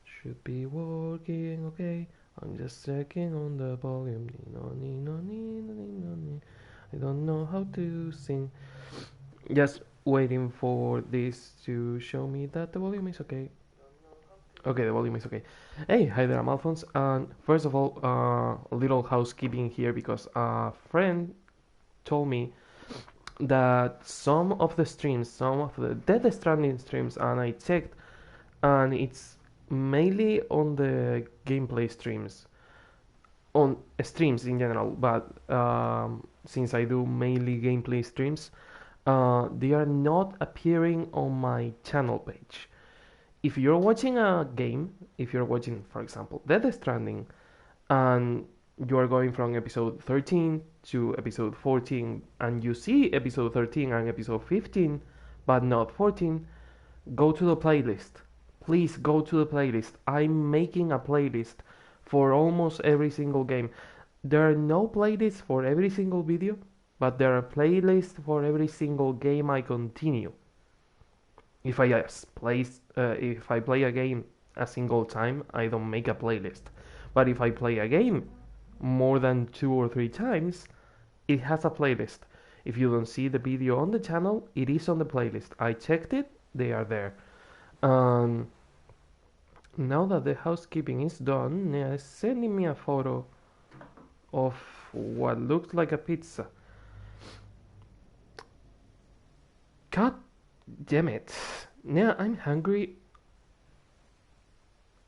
Should be working, okay. I'm just checking on the volume. I don't know how to sing. Just waiting for this to show me that the volume is okay. Okay, the volume is okay. Hey, hi there, I'm Alphonse. And first of all, a little housekeeping here because a friend told me that some of the streams, some of the Dead Stranding streams, and I checked, and it's mainly on the gameplay streams, on streams in general. But since I do mainly gameplay streams, they are not appearing on my channel page. If you're watching a game, if you're watching, for example, Death Stranding, and you are going from episode 13 to episode 14, and you see episode 13 and episode 15, but not 14, go to the playlist. Please go to the playlist. I'm making a playlist for almost every single game. There are no playlists for every single video, but there are playlists for every single game I continue. If I play a game a single time, I don't make a playlist. But if I play a game more than 2 or 3 times, it has a playlist. If you don't see the video on the channel, it is on the playlist. I checked it; they are there. Um, Now that the housekeeping is done, Nia is sending me a photo of what looks like a pizza. God damn it. Nia, I'm hungry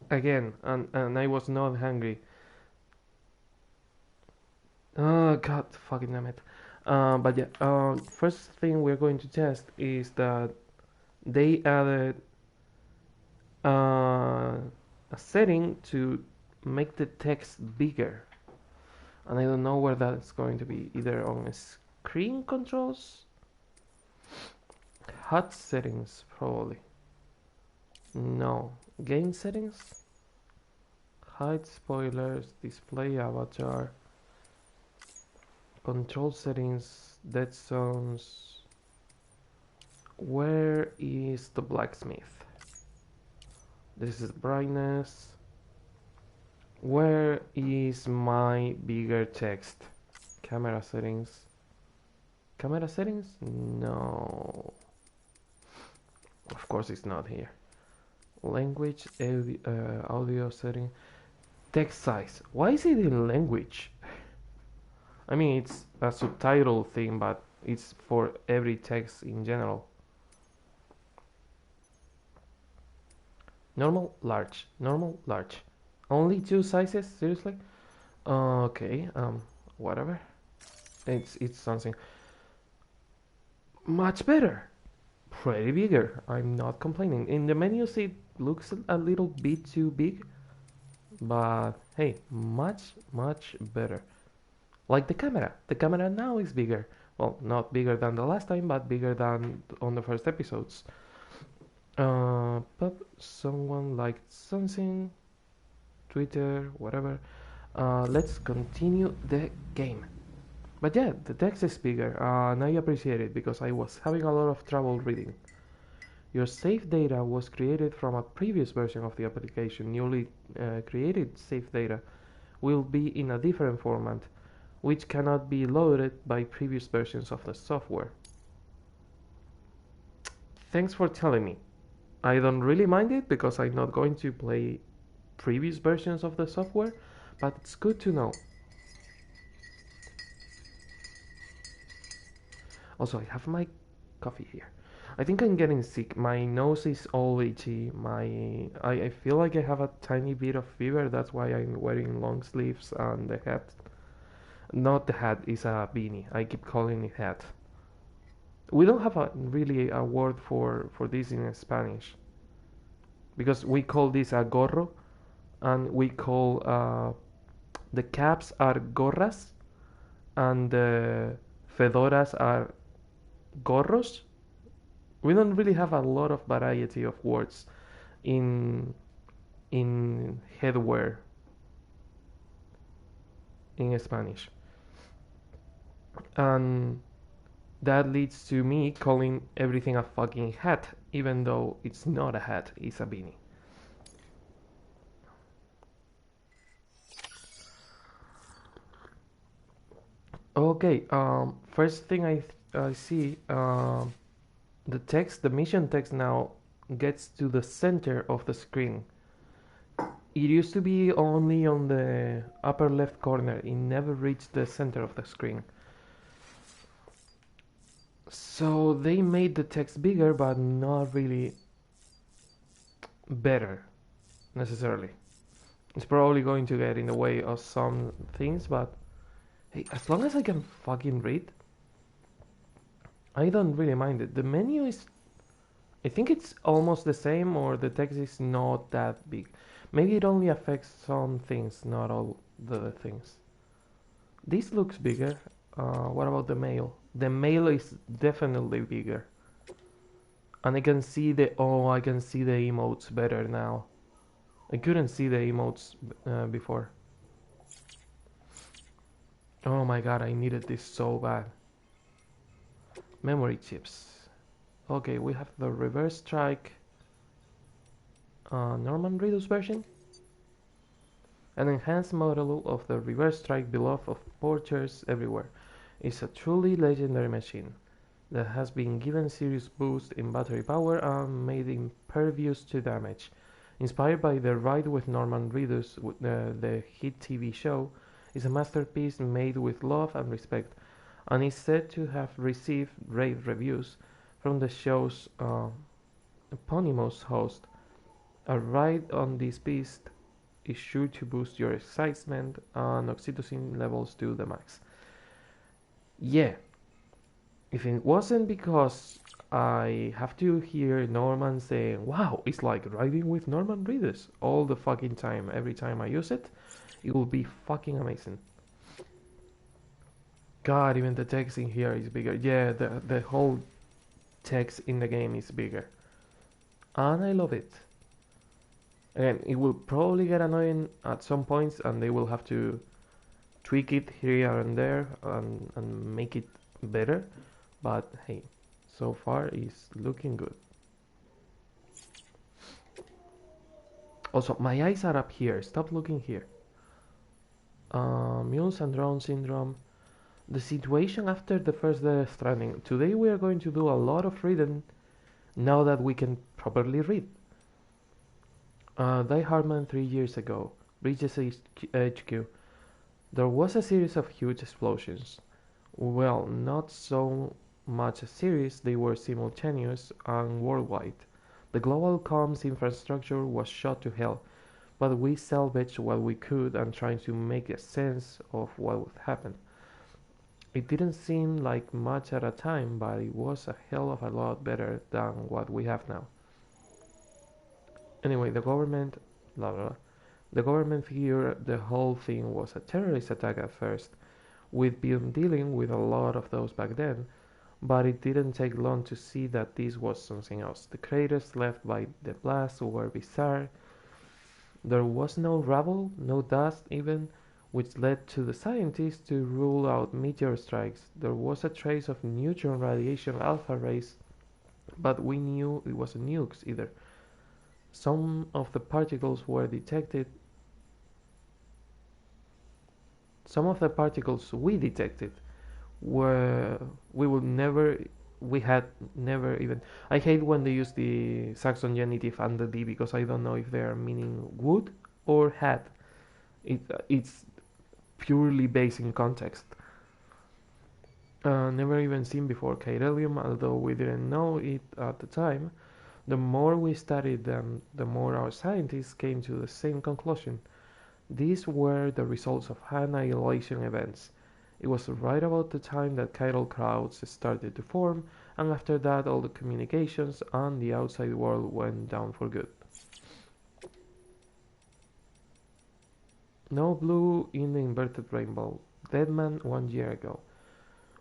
again, and I was not hungry. Oh god, fucking damn it. But yeah, first thing we're going to test is that they added a setting to make the text bigger, and I don't know where that's going to be. Either on screen controls, HUD settings, probably. No, game settings, hide spoilers, display avatar. Control settings, dead zones. Where is the blacksmith? This is brightness. Where is my bigger text? Camera settings. Camera settings? No. Of course it's not here. Language, audio setting. Text size. Why is it in language? I mean, it's a subtitle thing, but it's for every text in general. Normal, large, normal, large. Only two sizes? Seriously? Okay, whatever. It's something much better. Pretty bigger. I'm not complaining. In the menus, it looks a little bit too big, but hey, much, much better. Like the camera. The camera now is bigger. Well, not bigger than the last time, but bigger than on the first episodes. But someone liked something, Twitter, whatever. Let's continue the game. But yeah, the text is bigger, and I appreciate it because I was having a lot of trouble reading. Your save data was created from a previous version of the application. Newly created save data will be in a different format, which cannot be loaded by previous versions of the software. Thanks for telling me. I don't really mind it because I'm not going to play previous versions of the software, but it's good to know. Also, I have my coffee here. I think I'm getting sick. My nose is all itchy. I feel like I have a tiny bit of fever. That's why I'm wearing long sleeves and the hat. Not the hat, it's a beanie. I keep calling it hat. We don't have really a word for this in Spanish because we call this a gorro, and we call the caps are gorras, and the fedoras are gorros. We don't really have a lot of variety of words in headwear in Spanish. And that leads to me calling everything a fucking hat, even though it's not a hat, it's a beanie. Okay, first thing I see, the text, the mission text now gets to the center of the screen. It used to be only on the upper left corner, it never reached the center of the screen. So they made the text bigger, but not really better necessarily. It's probably going to get in the way of some things, but hey, as long as I can fucking read, I don't really mind it. The menu is, I think it's almost the same, or the text is not that big. Maybe it only affects some things, not all the things. This looks bigger. What about the mail? The mail is definitely bigger. And I can see I can see the emotes better now. I couldn't see the emotes before. Oh my god, I needed this so bad. Memory chips. Okay, we have the reverse strike Norman Reedus version. An enhanced model of the reverse strike beloved of porters everywhere. It's a truly legendary machine that has been given serious boost in battery power and made impervious to damage. Inspired by the Ride with Norman Reedus, the hit TV show, is a masterpiece made with love and respect, and is said to have received rave reviews from the show's eponymous host. A ride on this beast is sure to boost your excitement and oxytocin levels to the max. Yeah, if it wasn't because I have to hear Norman saying, wow, it's like riding with Norman Reedus all the fucking time, every time I use it, it will be fucking amazing. God, even the text in here is bigger. Yeah, the whole text in the game is bigger. And I love it. Again, it will probably get annoying at some points and they will have to tweak it here and there and make it better. But hey, so far it's looking good. Also, my eyes are up here. Stop looking here. Mules and drone syndrome. The situation after the first day of Stranding. Today we are going to do a lot of reading now that we can properly read. Die Hardman 3 years ago. Reaches HQ. There was a series of huge explosions. Well, not so much a series, they were simultaneous and worldwide. The global comms infrastructure was shot to hell, but we salvaged what we could and tried to make a sense of what would happen. It didn't seem like much at a time, but it was a hell of a lot better than what we have now. Anyway, the government, blah blah blah. The government figured the whole thing was a terrorist attack at first. We'd been dealing with a lot of those back then, but it didn't take long to see that this was something else. The craters left by the blast were bizarre. There was no rubble, no dust even, which led to the scientists to rule out meteor strikes. There was a trace of neutron radiation alpha rays, but we knew it wasn't nukes either. Some of the particles were detected. Some of the particles we detected were we would never we had never even. I hate when they use the Saxon genitive and the d because I don't know if they are meaning would or had. It's purely based in context. Never even seen before Chiralium, although we didn't know it at the time. The more we studied them, the more our scientists came to the same conclusion. These were the results of annihilation events. It was right about the time that chiral clouds started to form, and after that all the communications and the outside world went down for good. No blue in the inverted rainbow. Deadman 1 year ago.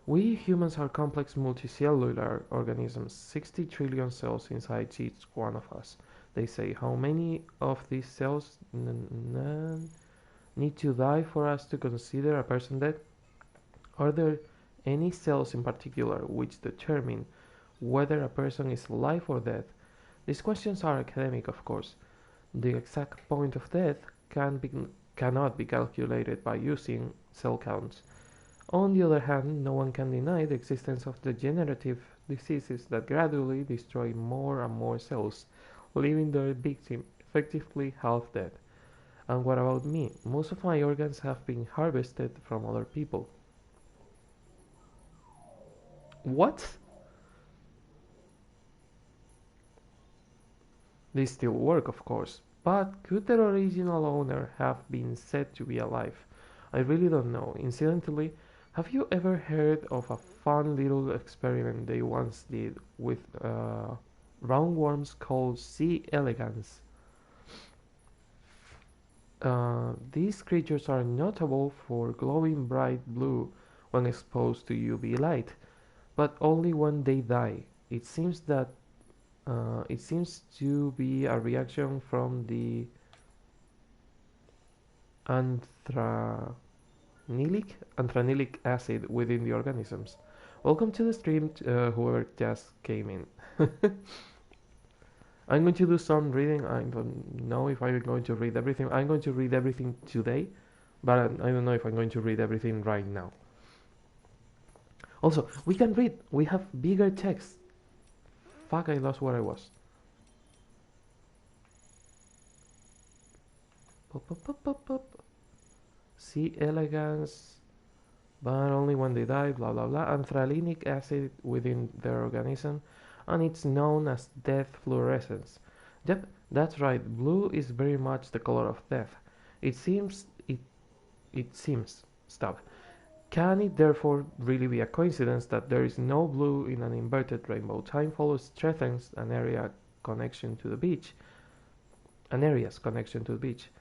We humans are complex multicellular organisms, 60 trillion cells inside each one of us. They say, how many of these cells need to die for us to consider a person dead? Are there any cells in particular which determine whether a person is alive or dead. These questions are academic, of course. The exact point of death cannot be calculated by using cell counts. On the other hand, no one can deny the existence of degenerative diseases that gradually destroy more and more cells, leaving their victim effectively half dead. And what about me? Most of my organs have been harvested from other people. What? They still work, of course, but could their original owner have been said to be alive? I really don't know. Incidentally, have you ever heard of a fun little experiment they once did with roundworms called C. elegans? These creatures are notable for glowing bright blue when exposed to UV light, but only when they die. It seems to be a reaction from the antranilic acid within the organisms. Welcome to the stream, whoever just came in. I'm going to do some reading. I don't know if I'm going to read everything. I'm going to read everything today, but I don't know if I'm going to read everything right now. Also, we can read. We have bigger text. Fuck, I lost where I was. Pop, pop, pop, pop, pop. C. elegans, but only when they die, blah blah blah. Anthralinic acid within their organism, and it's known as death fluorescence. Yep, that's right. Blue is very much the color of death. It seems. It seems. Stop. Can it therefore really be a coincidence that there is no blue in an inverted rainbow? Time follows strengthens an area connection to the beach. An area's connection to the beach.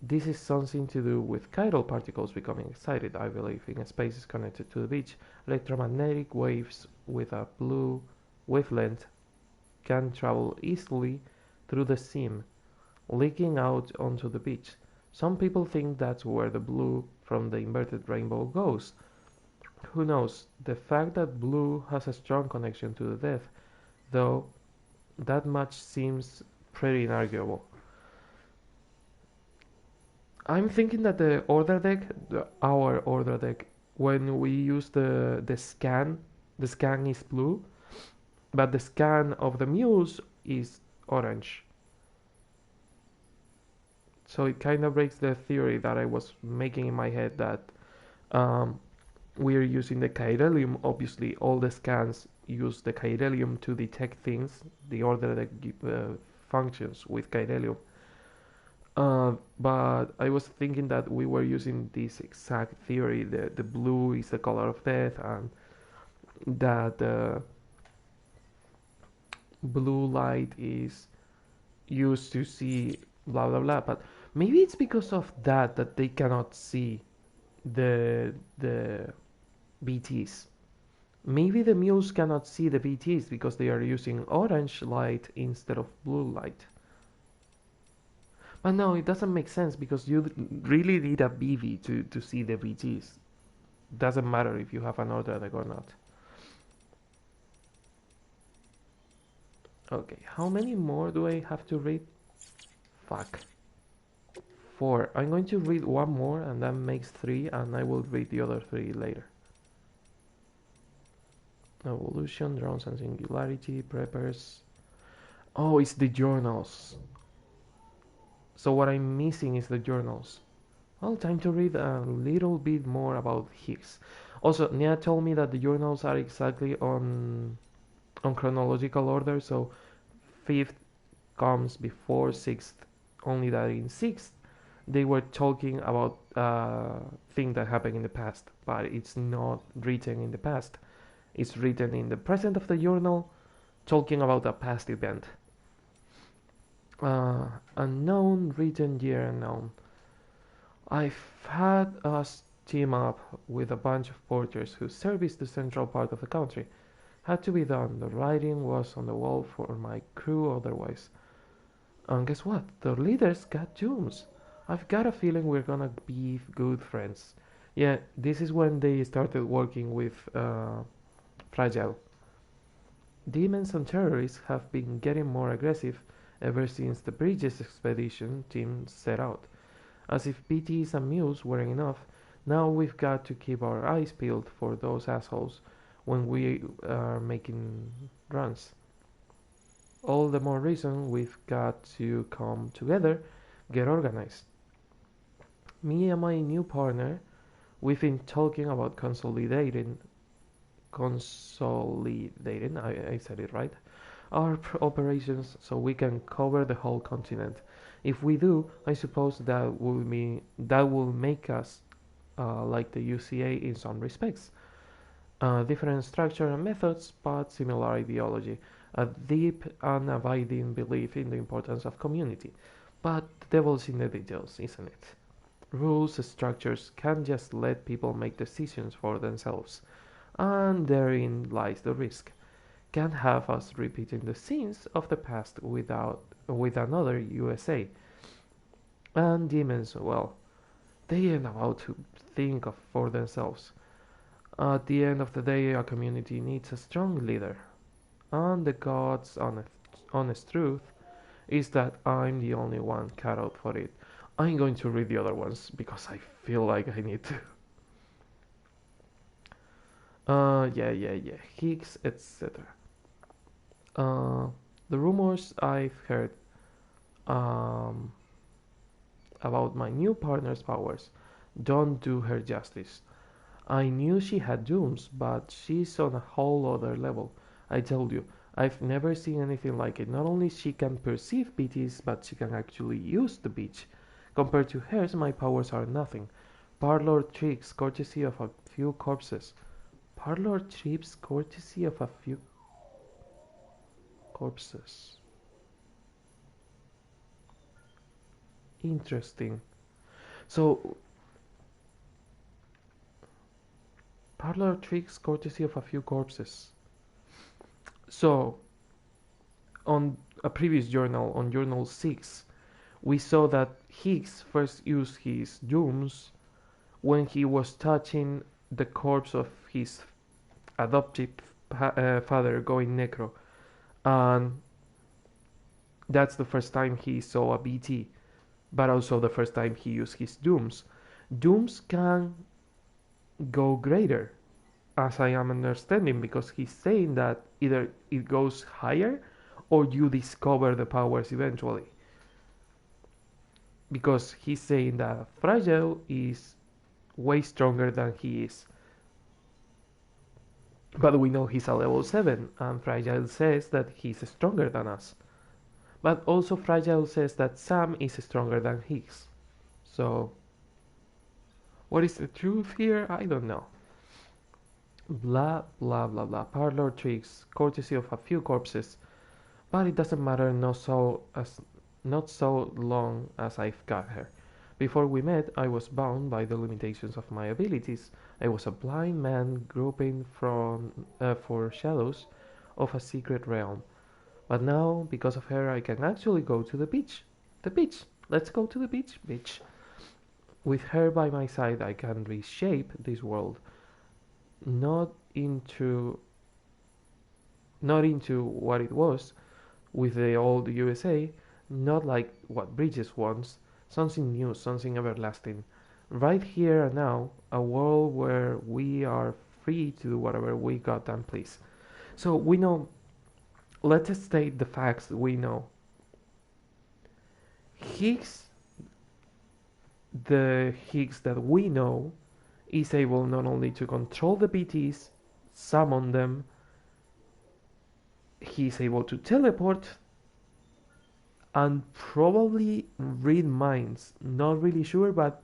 This is something to do with chiral particles becoming excited, I believe, in spaces connected to the beach. Electromagnetic waves with a blue wavelength can travel easily through the seam, leaking out onto the beach. Some people think that's where the blue from the inverted rainbow goes. Who knows? The fact that blue has a strong connection to the death, though, that much seems pretty inarguable. I'm thinking that our order deck, when we use the scan is blue, but the scan of the muse is orange. So it kind of breaks the theory that I was making in my head that um, we're using the chiralium. Obviously, all the scans use the chiralium to detect things. The order deck functions with chiralium. But I was thinking that we were using this exact theory. The blue is the color of death, and that blue light is used to see blah blah blah. But maybe it's because of that they cannot see the BTs. Maybe the mules cannot see the BTs because they are using orange light instead of blue light. But no, it doesn't make sense because you really need a BV to see the BTs. Doesn't matter if you have an order deck or not. Okay, how many more do I have to read? Fuck. 4. I'm going to read one more and that makes 3, and I will read the other 3 later. Evolution, drones and singularity, preppers. Oh, it's the journals. So what I'm missing is the journals. Well, time to read a little bit more about Higgs. Also, Nia told me that the journals are exactly on chronological order, so 5th comes before 6th. Only that in 6th they were talking about things that happened in the past, but it's not written in the past. It's written in the present of the journal, talking about a past event. Unknown, written year unknown. I've had us team up with a bunch of porters who service the central part of the country. Had to be done. The writing was on the wall for my crew otherwise. And guess what? The leaders got tombs. I've got a feeling we're gonna be good friends. Yeah, this is when they started working with Fragile. Demons and terrorists have been getting more aggressive ever since the Bridges expedition team set out. As if BTs and mules weren't enough, now we've got to keep our eyes peeled for those assholes when we are making runs. All the more reason we've got to come together, get organized. Me and my new partner, we've been talking about consolidating, I said it right, our operations so we can cover the whole continent. If we do, I suppose that will make us like the UCA in some respects. Different structure and methods, but similar ideology. A deep and abiding belief in the importance of community. But the devil's in the details, isn't it? Rules, structures can't just let people make decisions for themselves. And therein lies the risk. Can't have us repeating the sins of the past with another USA. And demons, well, they ain't about to think of for themselves. At the end of the day, a community needs a strong leader. And the God's honest truth is that I'm the only one cut out for it. I'm going to read the other ones because I feel like I need to. Yeah. Higgs, etc. Uh, the rumors I've heard um, about my new partner's powers don't do her justice. I knew she had dooms, but she's on a whole other level. I told you, I've never seen anything like it. Not only she can perceive BTs, but she can actually use the beach. Compared to hers, my powers are nothing. Parlor tricks, courtesy of a few corpses. Parlor trips, courtesy of a few corpses. Interesting. So, parlor tricks, courtesy of a few corpses. So, on a previous journal, on journal 6, we saw that Higgs first used his dooms when he was touching the corpse of his adoptive father going necro, and that's the first time he saw a BT, but also the first time he used his dooms. Dooms can go greater, as I am understanding, because he's saying that either it goes higher or you discover the powers eventually. Because he's saying that Fragile is way stronger than he is. But we know he's a level 7, and Fragile says that he's stronger than us. But also Fragile says that Sam is stronger than Higgs. So, what is the truth here? I don't know. Blah blah blah blah. Parlor tricks, courtesy of a few corpses. But it doesn't matter not so long as I've got her. Before we met, I was bound by the limitations of my abilities. I was a blind man groping for shadows of a secret realm. But now, because of her, I can actually go to the beach. The beach! Let's go to the beach, bitch. With her by my side, I can reshape this world. Not into not into what it was with the old USA, not like what Bridges wants, something new, something everlasting. Right here and now, a world where we are free to do whatever we goddamn please. So we know, let's state the facts we know. Higgs, the Higgs that we know, is able not only to control the BTs, summon them, he's able to teleport, and probably read minds. Not really sure, but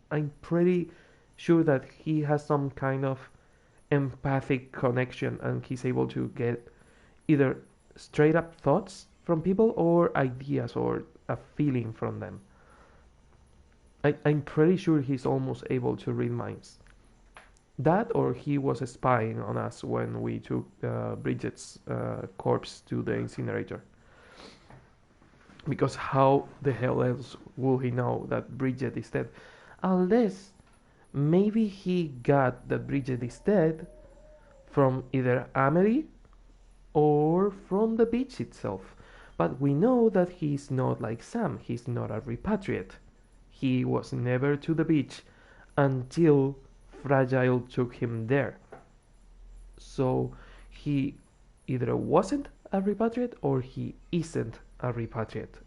I'm pretty sure that he has some kind of empathic connection and he's able to get either straight up thoughts from people or ideas or a feeling from them. I'm pretty sure he's almost able to read minds. That or he was spying on us when we took Bridget's corpse to the incinerator. Because how the hell else will he know that Bridget is dead? Unless Maybe he got that Bridget is dead from either Amelie or from the beach itself. But we know that he's not like Sam, he's not a repatriate. He was never to the beach until Fragile took him there. So he either wasn't a repatriate or he isn't a repatriate.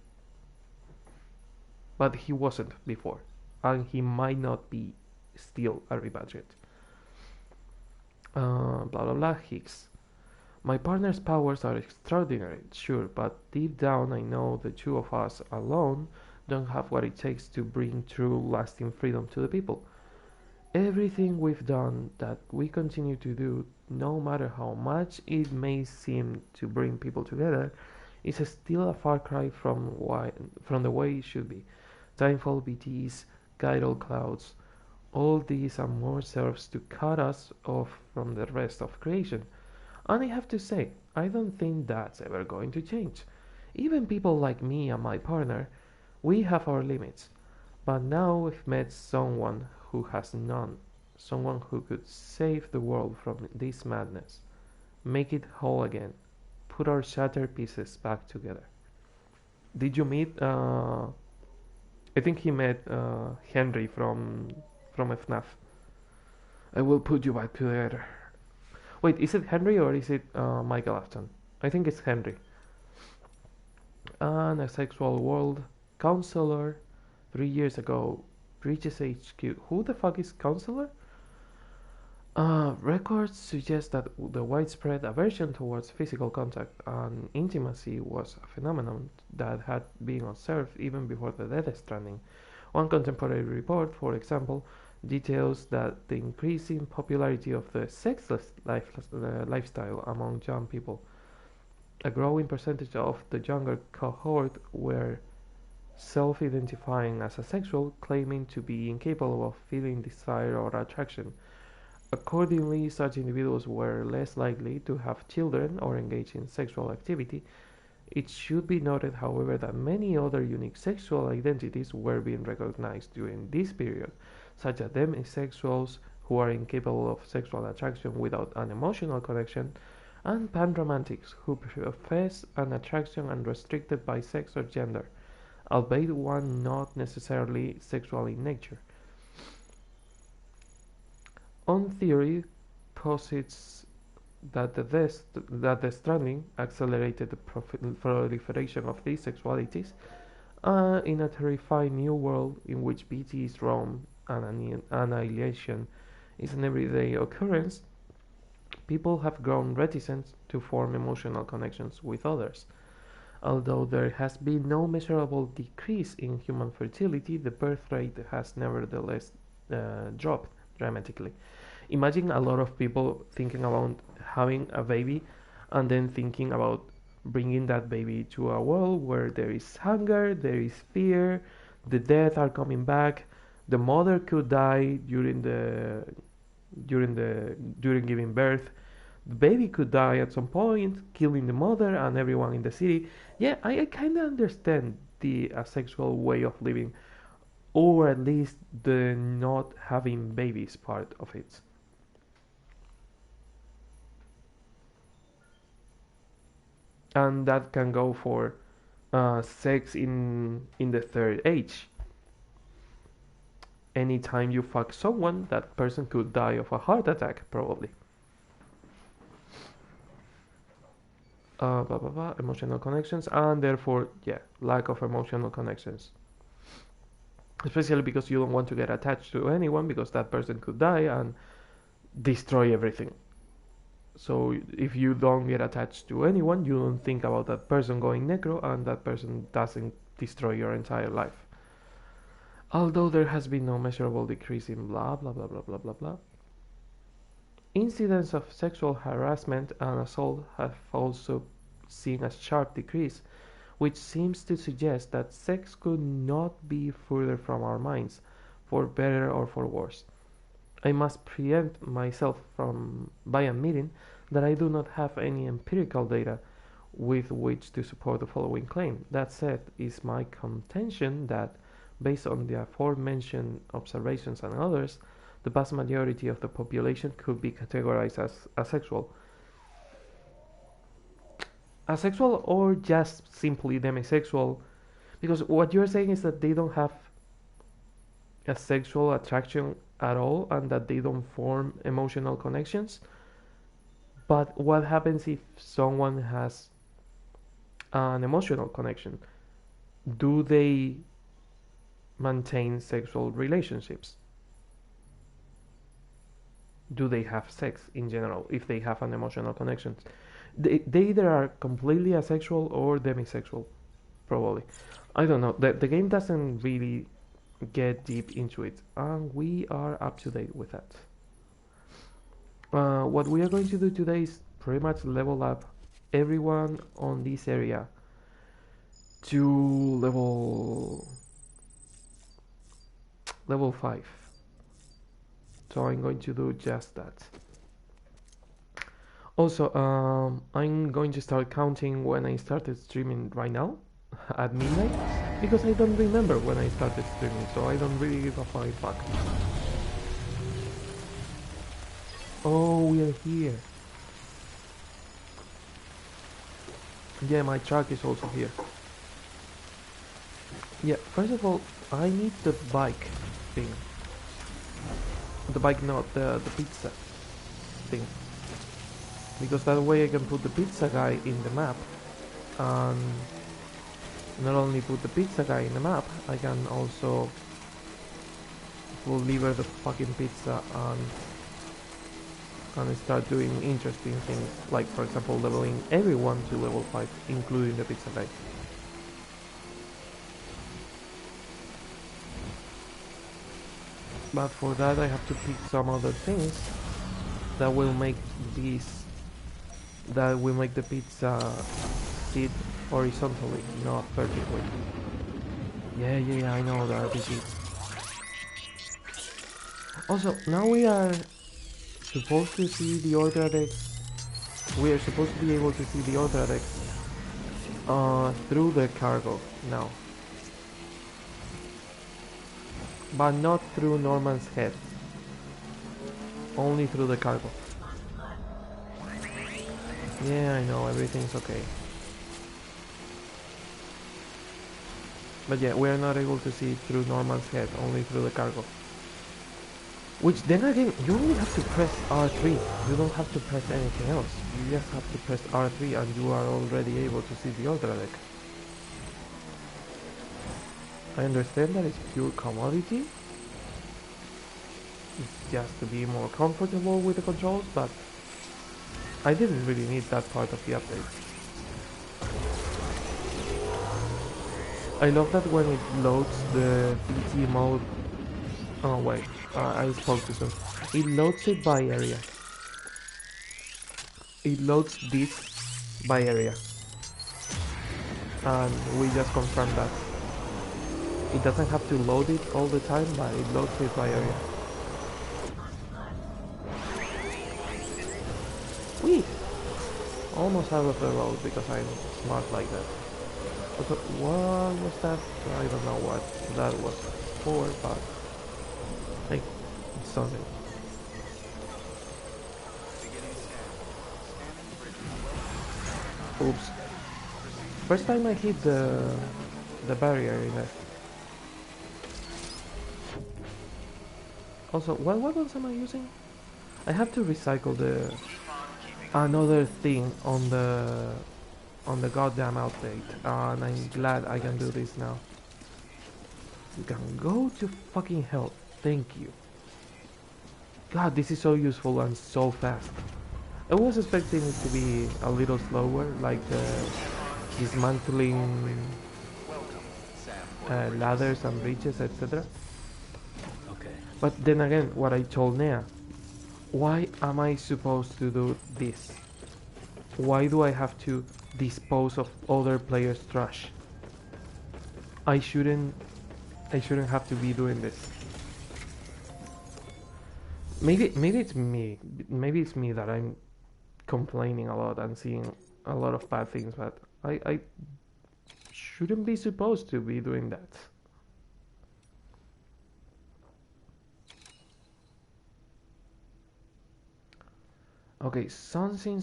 But he wasn't before, and he might not be still a repatriate. Blah blah blah. Higgs. My partner's powers are extraordinary, sure, but deep down I know the two of us alone don't have what it takes to bring true lasting freedom to the people. Everything we've done, that we continue to do, no matter how much it may seem to bring people together, is still a far cry from the way it should be. Timefall BTs, tidal clouds, all these and more serves to cut us off from the rest of creation. And I have to say, I don't think that's ever going to change. Even people like me and my partner, we have our limits. But now we've met someone who has none, someone who could save the world from this madness, make it whole again, put our shattered pieces back together. Did you meet? I think he met Henry from FNAF. I will put you back together. Wait, is it Henry or is it Michael Afton? I think it's Henry. And a sexual world counselor 3 years ago reaches HQ. Who the fuck is counselor? Records suggest that the widespread aversion towards physical contact and intimacy was a phenomenon that had been observed even before the Death Stranding. One contemporary report, for example, details that the increasing popularity of the sexless lifestyle among young people. A growing percentage of the younger cohort were self-identifying as asexual, claiming to be incapable of feeling desire or attraction. Accordingly, such individuals were less likely to have children or engage in sexual activity. It should be noted, however, that many other unique sexual identities were being recognized during this period, such as demisexuals who are incapable of sexual attraction without an emotional connection, and panromantics who profess an attraction unrestricted by sex or gender, albeit one not necessarily sexual in nature. On theory posits that the Stranding accelerated the proliferation of these sexualities in a terrifying new world in which BTs roam and annihilation is an everyday occurrence. People have grown reticent to form emotional connections with others. Although there has been no measurable decrease in human fertility, the birth rate has nevertheless dropped dramatically. Imagine a lot of people thinking about having a baby and then thinking about bringing that baby to a world where there is hunger, there is fear, the dead are coming back, the mother could die during giving birth, the baby could die at some point, killing the mother and everyone in the city. Yeah, I kind of understand the asexual way of living, or at least the not having babies part of it. And that can go for sex in the third age. Anytime you fuck someone, that person could die of a heart attack, probably. Blah, blah, blah, emotional connections, and therefore, yeah, lack of emotional connections. Especially because you don't want to get attached to anyone because that person could die and destroy everything. So if you don't get attached to anyone, you don't think about that person going necro and that person doesn't destroy your entire life. Although there has been no measurable decrease in blah blah blah blah blah blah blah. Incidents of sexual harassment and assault have also seen a sharp decrease, which seems to suggest that sex could not be further from our minds, for better or for worse. I must preempt myself from by admitting that I do not have any empirical data with which to support the following claim. That said, is my contention that, based on the aforementioned observations and others, the vast majority of the population could be categorized as asexual. Asexual or just simply demisexual, because what you're saying is that they don't have a sexual attraction at all and that they don't form emotional connections. But what happens if someone has an emotional connection? Do they maintain sexual relationships? Do they have sex in general if they have an emotional connection? They either are completely asexual or demisexual, probably. I don't know. The game doesn't really get deep into it, and we are up to date with that. What we are going to do today is pretty much level up everyone on this area to level 5. So I'm going to do just that. Also, I'm going to start counting when I started streaming right now at midnight because I don't remember when I started streaming, so I don't really give a flying fuck. Oh, we are here. Yeah, my truck is also here. Yeah, first of all, I need the bike thing. The bike, not the pizza thing. Because that way I can put the pizza guy in the map. And not only put the pizza guy in the map, I can also deliver the fucking pizza and start doing interesting things. Like, for example, leveling everyone to level 5, including the pizza guy. But for that I have to pick some other things that will make the pizza sit horizontally, not vertically. Yeah, I know the RPG. Also, now we are supposed to see the Order X. We are supposed to be able to see the Order X through the cargo now. But not through Norman's head. Only through the cargo. Yeah, I know, everything's okay. But yeah, we are not able to see through Norman's head, only through the cargo. Which then again, you only have to press R3. You don't have to press anything else. You just have to press R3 and you are already able to see the Ultra deck. I understand that it's pure commodity. It's just to be more comfortable with the controls, but I didn't really need that part of the update. I love that when it loads the PT mode. Oh wait, I spoke too soon. It loads it by area. It loads this by area. And we just confirmed that. It doesn't have to load it all the time, but it loads it by area. Whee! Almost out of the road because I'm smart like that. Also, what was that? I don't know what that was for, but hey, it's something. Oops. First time I hit the barrier in there. Also, what weapons am I using? I have to recycle the another thing on the goddamn update, and I'm glad I can do this now. You can go to fucking hell. Thank you. God, this is so useful and so fast. I was expecting it to be a little slower, like dismantling ladders and bridges, etc. But then again, what I told Nea, why am I supposed to do this? Why do I have to dispose of other players' trash? I shouldn't have to be doing this. Maybe it's me. Maybe it's me that I'm complaining a lot and seeing a lot of bad things, but I shouldn't be supposed to be doing that. Okay, something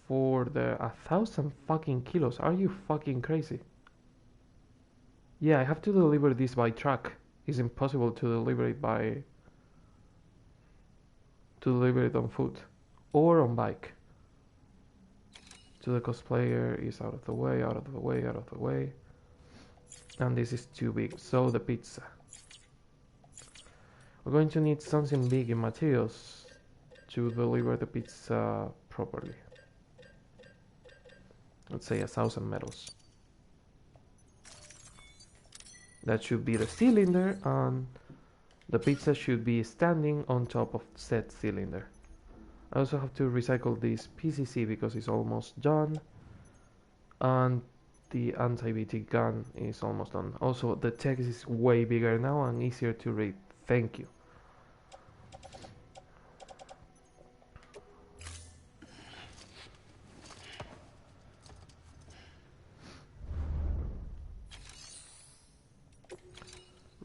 for the 1,000 fucking kilos. Are you fucking crazy? Yeah, I have to deliver this by truck. It's impossible to deliver it on foot or on bike. To the cosplayer is out of the way, out of the way, out of the way. And this is too big. So the pizza. We're going to need something big in materials to deliver the pizza properly. Let's say 1,000 metals. That should be the cylinder, and the pizza should be standing on top of said cylinder. I also have to recycle this PCC because it's almost done, and the anti-BT gun is almost done. Also, the text is way bigger now and easier to read. Thank you.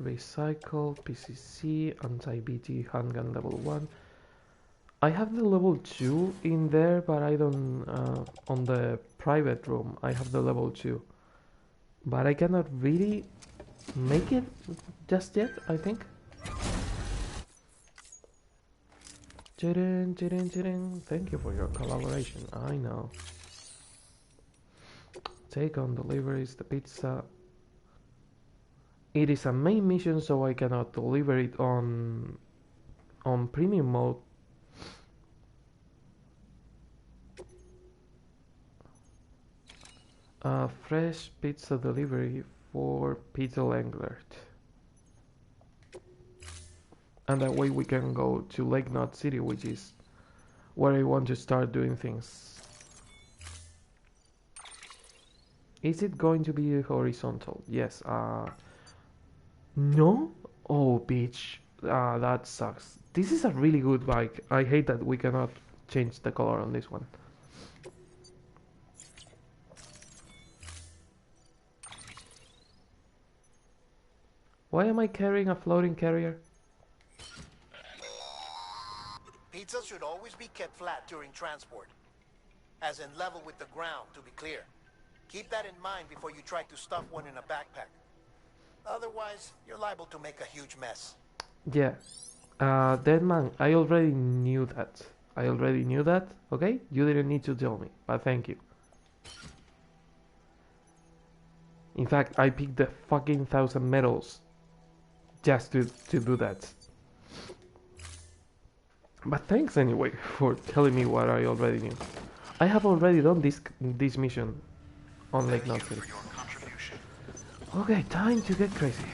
Recycle, PCC, anti-BT, handgun level 1. I have the level 2 in there, but I don't, on the private room, I have the level 2. But I cannot really make it just yet, I think. Thank you for your collaboration, I know. Take on deliveries, the pizza. It is a main mission, so I cannot deliver it on premium mode. Fresh pizza delivery for Peter Englert. And that way we can go to Lake Knot City, which is where I want to start doing things. Is it going to be horizontal? Yes. No? Oh, bitch. That sucks. This is a really good bike. I hate that we cannot change the color on this one. Why am I carrying a floating carrier? Pizza should always be kept flat during transport, as in level with the ground, to be clear. Keep that in mind before you try to stuff one in a backpack. Otherwise, you're liable to make a huge mess. Yeah. Dead man, I already knew that. Okay? You didn't need to tell me, but thank you. In fact, I picked the fucking 1,000 medals just to do that. But thanks anyway for telling me what I already knew. I have already done this mission on Lake Knot City. Okay, time to get crazy.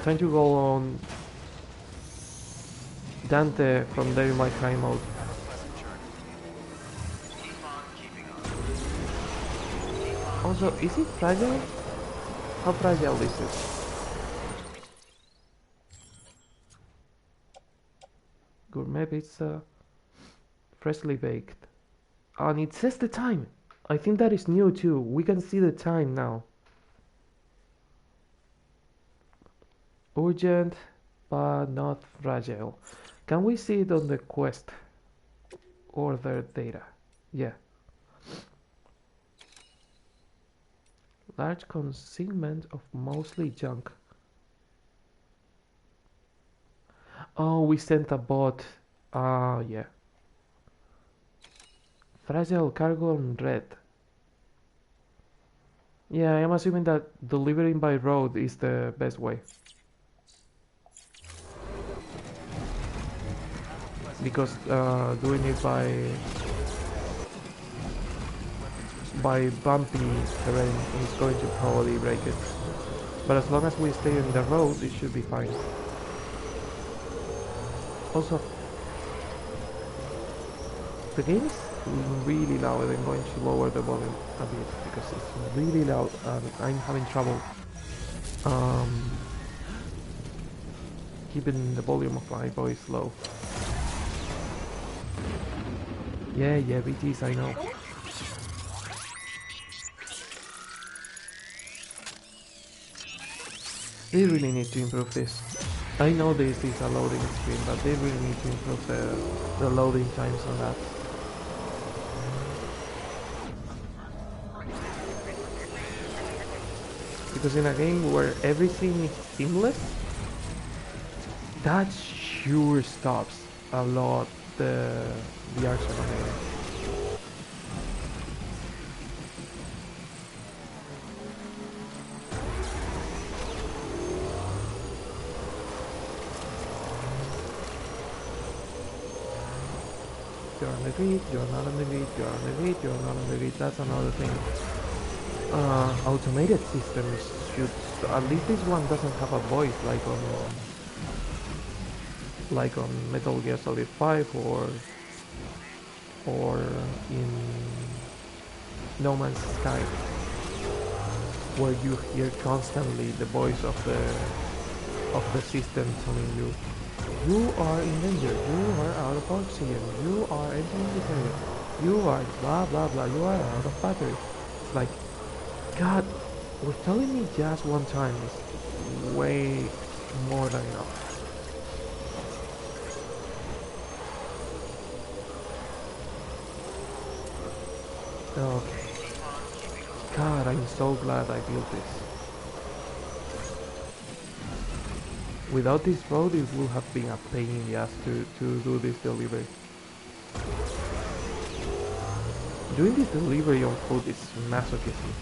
Time to go on Dante from Devil May Cry mode. Also, is it fragile? How fragile is it? Gourmet pizza, freshly baked. And it says the time. I think that is new too. We can see the time now. Urgent, but not fragile. Can we see it on the quest? Order data. Yeah. Large consignment of mostly junk. Oh, we sent a bot. Ah, yeah. Fragile cargo on red. Yeah, I am assuming that delivering by road is the best way. Because doing it by bumpy terrain is going to probably break it. But as long as we stay on the road, it should be fine. Also, the game is really loud. I'm going to lower the volume a bit because it's really loud and I'm having trouble keeping the volume of my voice low. Yeah, BTs, I know. They really need to improve this. I know this is a loading screen, but they really need to improve the loading times on that. Because in a game where everything is seamless, that sure stops a lot the action on the game. You're on the grid, you're not on the grid, you're on the grid, you're not on the grid. That's another thing. Automated systems should, at least this one doesn't have a voice like on Metal Gear Solid 5 or in No Man's Sky, where you hear constantly the voice of the system telling you, you are in danger, you are out of oxygen, you are entering this area, you are blah blah blah, you are out of battery. It's like, God, we're telling me just one time is way more than enough. Okay. God, I'm so glad I built this. Without this road, it would have been a pain in the ass to do this delivery. Doing this delivery on foot is masochism.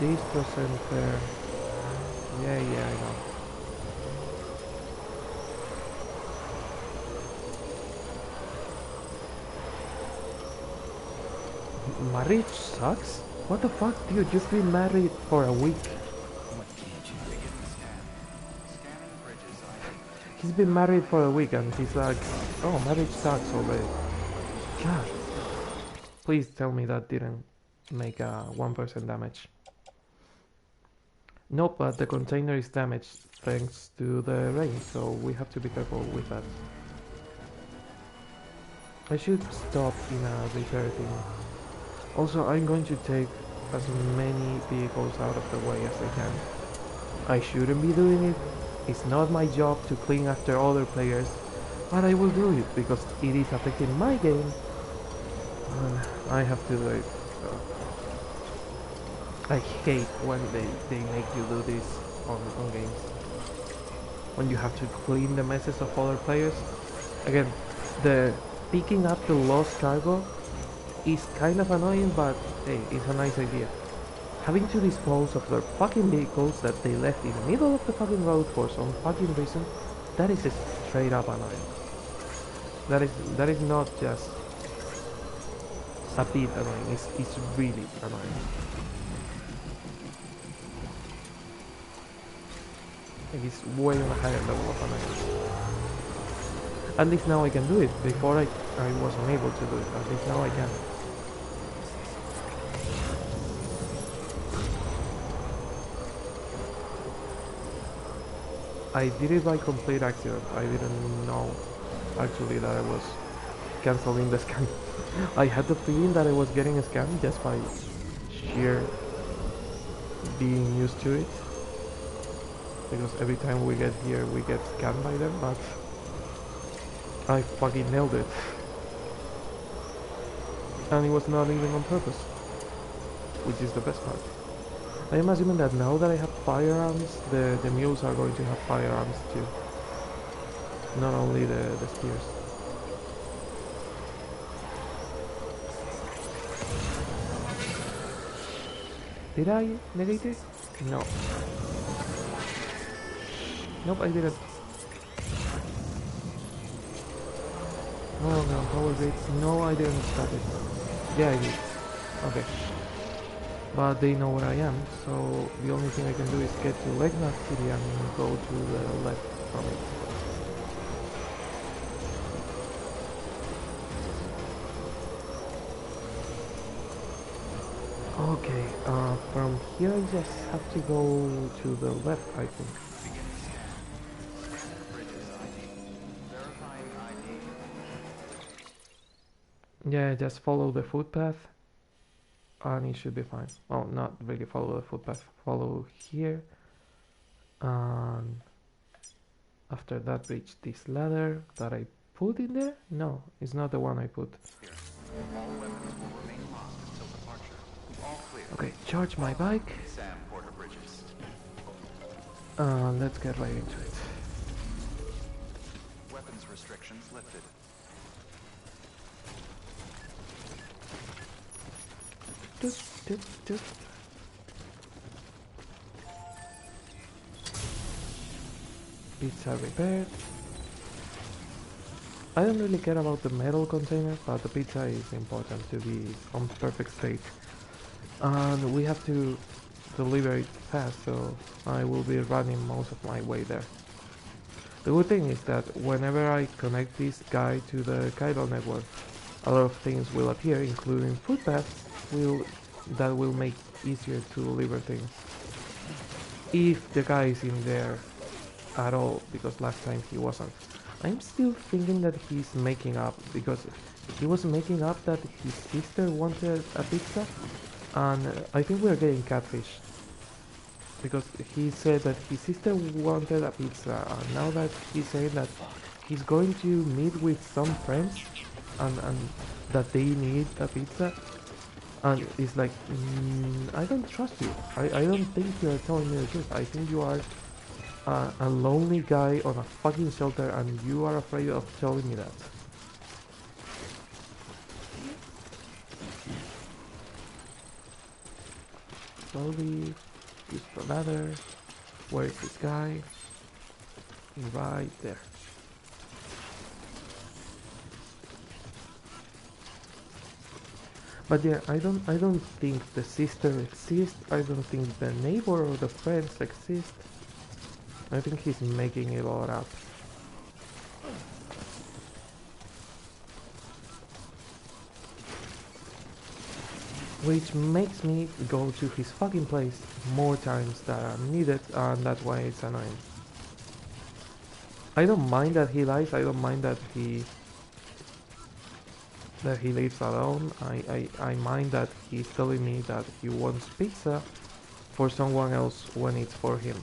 This wasn't fair. Yeah, I know. Marriage sucks? What the fuck, dude? You've been married for a week. He's been married for a week and he's like, oh, marriage sucks already. God. Please tell me that didn't make a 1% damage. Nope, but the container is damaged thanks to the rain, so we have to be careful with that. I should stop in a repair thing. Also, I'm going to take as many vehicles out of the way as I can. I shouldn't be doing it. It's not my job to clean after other players, but I will do it because it is affecting my game. I have to do it. So. I hate when they make you do this on games. When you have to clean the messes of other players. Again, the picking up the lost cargo is kind of annoying, but hey, it's a nice idea. Having to dispose of their fucking vehicles that they left in the middle of the fucking road for some fucking reason, that is straight up annoying. That is not just a bit annoying, it's really annoying. Like it's way on a higher level of annoyance. At least now I can do it. Before I wasn't able to do it. At least now I can. I did it by complete accident. I didn't know actually that I was cancelling the scan. I had the feeling that I was getting a scan just by sheer being used to it. Because every time we get here we get scanned by them, but I fucking nailed it. And it was not even on purpose, which is the best part. I am assuming that now that I have firearms, the mules are going to have firearms too. Not only the spears. Did I negate it? No. Nope, I didn't. Oh no, power grid. No, I didn't start it. Yeah, I did. Okay. But they know where I am, so the only thing I can do is get to Legnat City and go to the left from it. Okay, from here I just have to go to the left, I think. Yeah, just follow the footpath. and it should be fine. Oh, not really follow the footpath. Follow here, and after that reach this ladder that I put in there. No, it's not the one I put. All weapons will remain locked until departure. All clear. Okay, charge my bike. Sam Porter Bridges. Let's get right into it. Weapons restrictions lifted. Doot. Pizza repaired. I don't really care about the metal container, but the pizza is important to be on perfect state. And we have to deliver it fast, so I will be running most of my way there. The good thing is that whenever I connect this guy to the chiral network, a lot of things will appear, including footpaths that will make easier to deliver things. If the guy is in there at all, because last time he wasn't. I'm still thinking that he's making up, because he was making up that his sister wanted a pizza, and I think we're getting catfish. Because he said that his sister wanted a pizza, and now that he's saying that he's going to meet with some friends, and that they need a pizza, and it's like, I don't trust you. I don't think you're telling me the truth. I think you are a lonely guy on a fucking shelter, and you are afraid of telling me that. Slowly, use the ladder. Where is this guy? Right there. But yeah, I don't think the sister exists. I don't think the neighbor or the friends exist. I think he's making it all up. Which makes me go to his fucking place more times than I'm needed, and that's why it's annoying. I don't mind that he lies, I don't mind that he lives alone. I mind that he's telling me that he wants pizza for someone else when it's for him.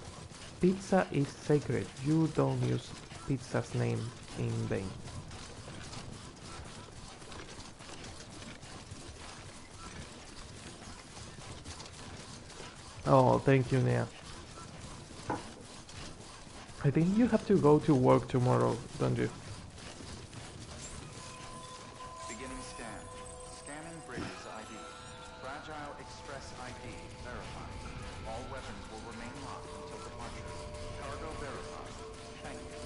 Pizza is sacred. You don't use pizza's name in vain. Oh, thank you, Nia. I think you have to go to work tomorrow, don't you? Beginning scan. Scanning Bridges ID. Fragile Express ID verified. All weapons will remain locked until departure. Cargo verified. Thank you.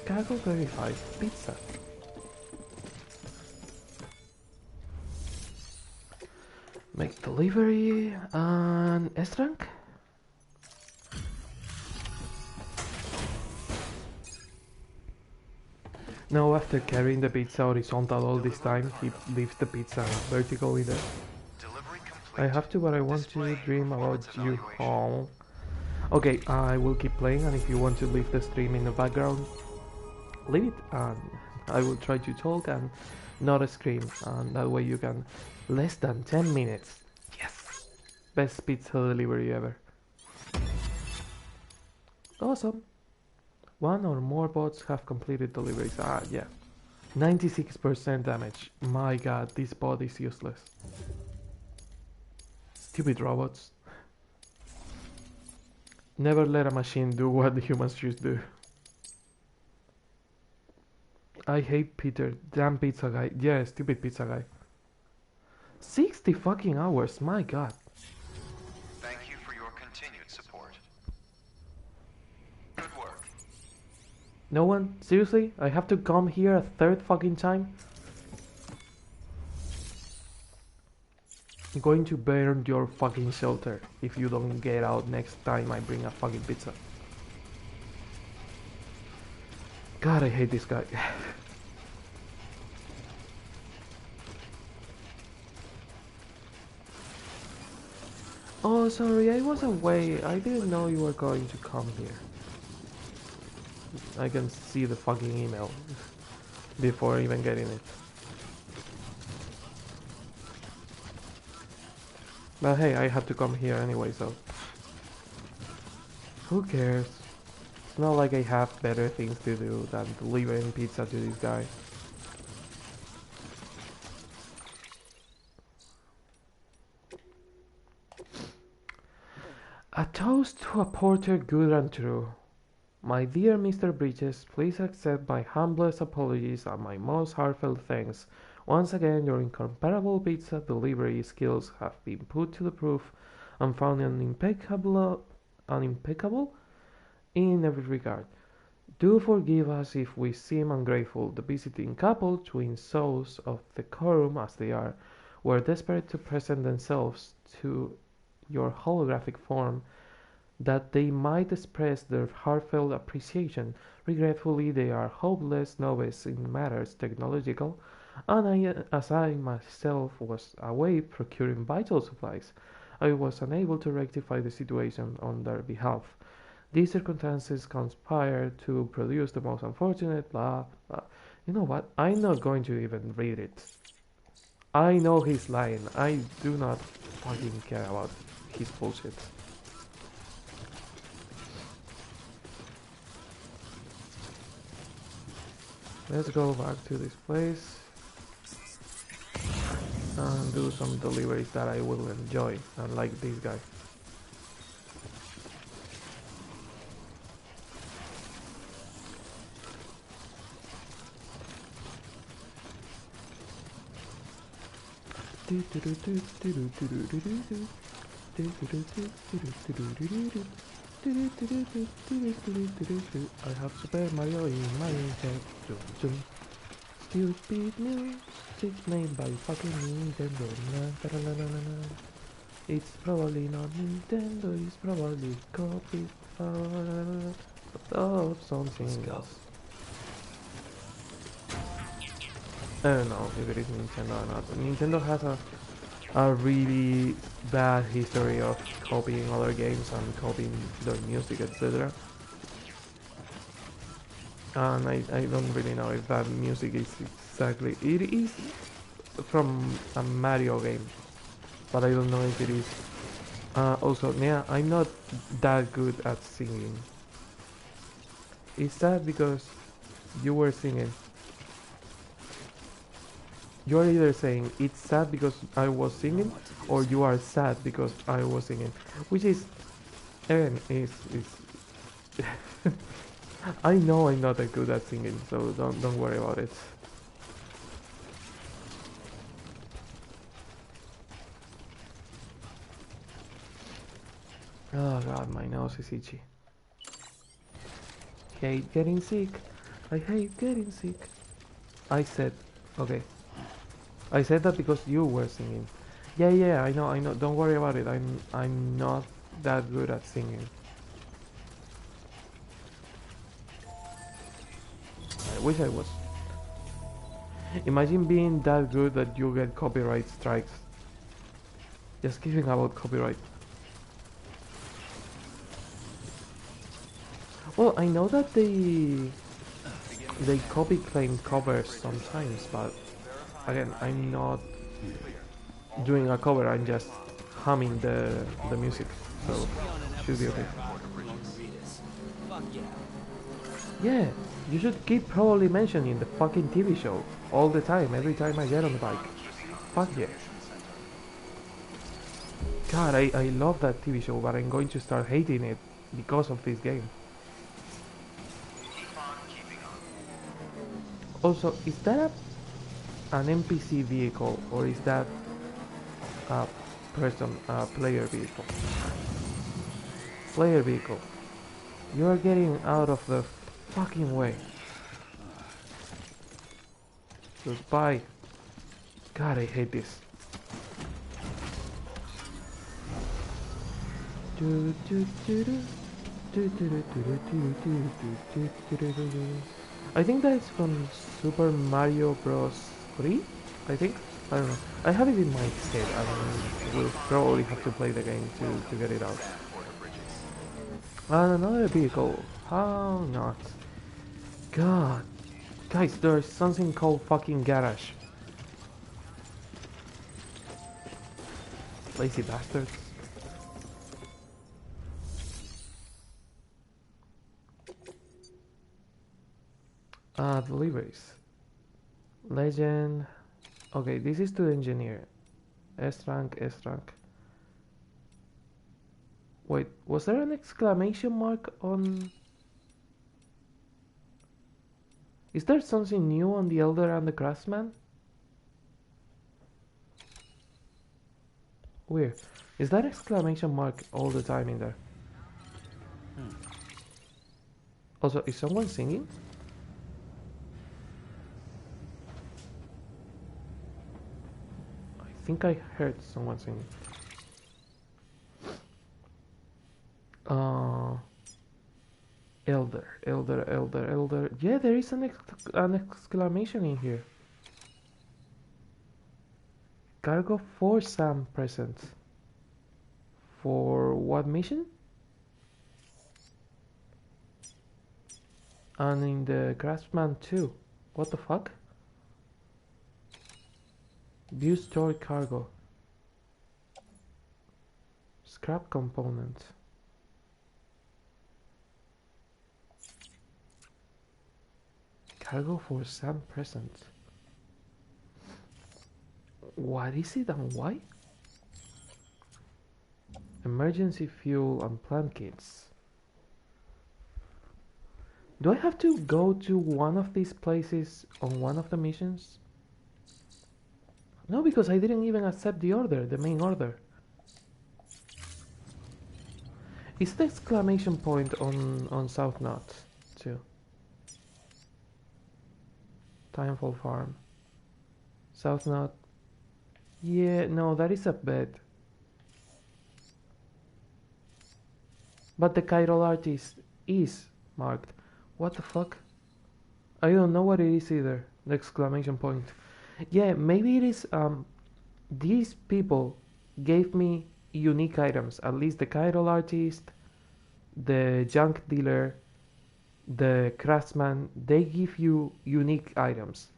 Cargo verified. Pizza. Make delivery and S-rank? No, after carrying the pizza horizontal all this time, he leaves the pizza vertical with it. I have to, but I want to dream about you all. Okay, I will keep playing, and if you want to leave the stream in the background, leave it, and I will try to talk and not scream, and that way you can... Less than 10 minutes. Yes! Best pizza delivery ever. Awesome. One or more bots have completed deliveries. Ah, yeah. 96% damage. My god, this bot is useless. Stupid robots. Never let a machine do what the humans should do. I hate Peter. Damn pizza guy. Yeah, stupid pizza guy. 60 fucking hours, my god. Thank you for your continued support. Good work. No one? Seriously? I have to come here a third fucking time? I'm going to burn your fucking shelter if you don't get out next time I bring a fucking pizza. God, I hate this guy. Oh, sorry, I was away. I didn't know you were going to come here. I can see the fucking email before even getting it. But hey, I had to come here anyway, so who cares? It's not like I have better things to do than delivering pizza to this guy. A toast to a porter good and true. My dear Mr. Bridges, please accept my humblest apologies and my most heartfelt thanks. Once again, your incomparable pizza delivery skills have been put to the proof and found impeccable in every regard. Do forgive us if we seem ungrateful. The visiting couple, twin souls of decorum as they are, were desperate to present themselves to your holographic form that they might express their heartfelt appreciation. Regretfully, they are hopeless novices in matters technological, and as I myself was away procuring vital supplies, I was unable to rectify the situation on their behalf. These circumstances conspired to produce the most unfortunate blah blah. You know what? I'm not going to even read it. I know he's lying. I do not fucking care about his bullshit. Let's go back to this place and do some deliveries that I will enjoy, unlike this guy. I have Super Mario in my head. Stupid music made by fucking Nintendo. It's probably not Nintendo, it's probably copied of something else. I don't know if it is Nintendo or not. Nintendo has a really bad history of copying other games and copying their music, etc. And I don't really know if that music is exactly... It is from a Mario game, but I don't know if it is... also, yeah, I'm not that good at singing. Is that because you were singing? You are either saying it's sad because I was singing, or you are sad because I was singing, which is, again, is I know I'm not that good at singing, so don't worry about it. Oh god, my nose is itchy. Hate getting sick. I hate getting sick. I said, okay. I said that because you were singing. Yeah, I know. Don't worry about it. I'm not that good at singing. I wish I was. Imagine being that good that you get copyright strikes. Just kidding about copyright. Well, I know that they copy claim covers sometimes, but again, I'm not doing a cover. I'm just humming the music, so should be okay. Yeah, you should keep probably mentioning the fucking TV show all the time, every time I get on the bike. Fuck yeah. God, I love that TV show, but I'm going to start hating it because of this game. Also, is that an NPC vehicle or is that a player vehicle? Player vehicle. You are getting out of the fucking way. Goodbye. God, I hate this. I think that is from Super Mario Bros. 3, I think? I don't know. I have it in my head and we'll probably have to play the game to get it out. And another vehicle. How not? God. Guys, there's something called fucking garage. Lazy bastards. Deliveries. Legend. Okay, this is to the engineer. S rank, S rank. Wait, was there an exclamation mark on... Is there something new on the Elder and the Craftsman? Weird. Is that exclamation mark all the time in there? Also, is someone singing? I think I heard someone singing. Elder. Yeah, there is an exclamation in here. Cargo for Sam present. For what mission? And in the Craftsman too. What the fuck? View stored cargo. Scrap component. Cargo for Sam present. What is it and why? Emergency fuel and plant kits. Do I have to go to one of these places on one of the missions? No, because I didn't even accept the order, the main order. Is the exclamation point on South Knot too? Timefall Farm. South Knot. Yeah, no, that is a bed. But the chiral artist is marked. What the fuck? I don't know what it is either. The exclamation point. Yeah, maybe it is, these people gave me unique items. At least the chiral artist, the junk dealer, the craftsman, they give you unique items.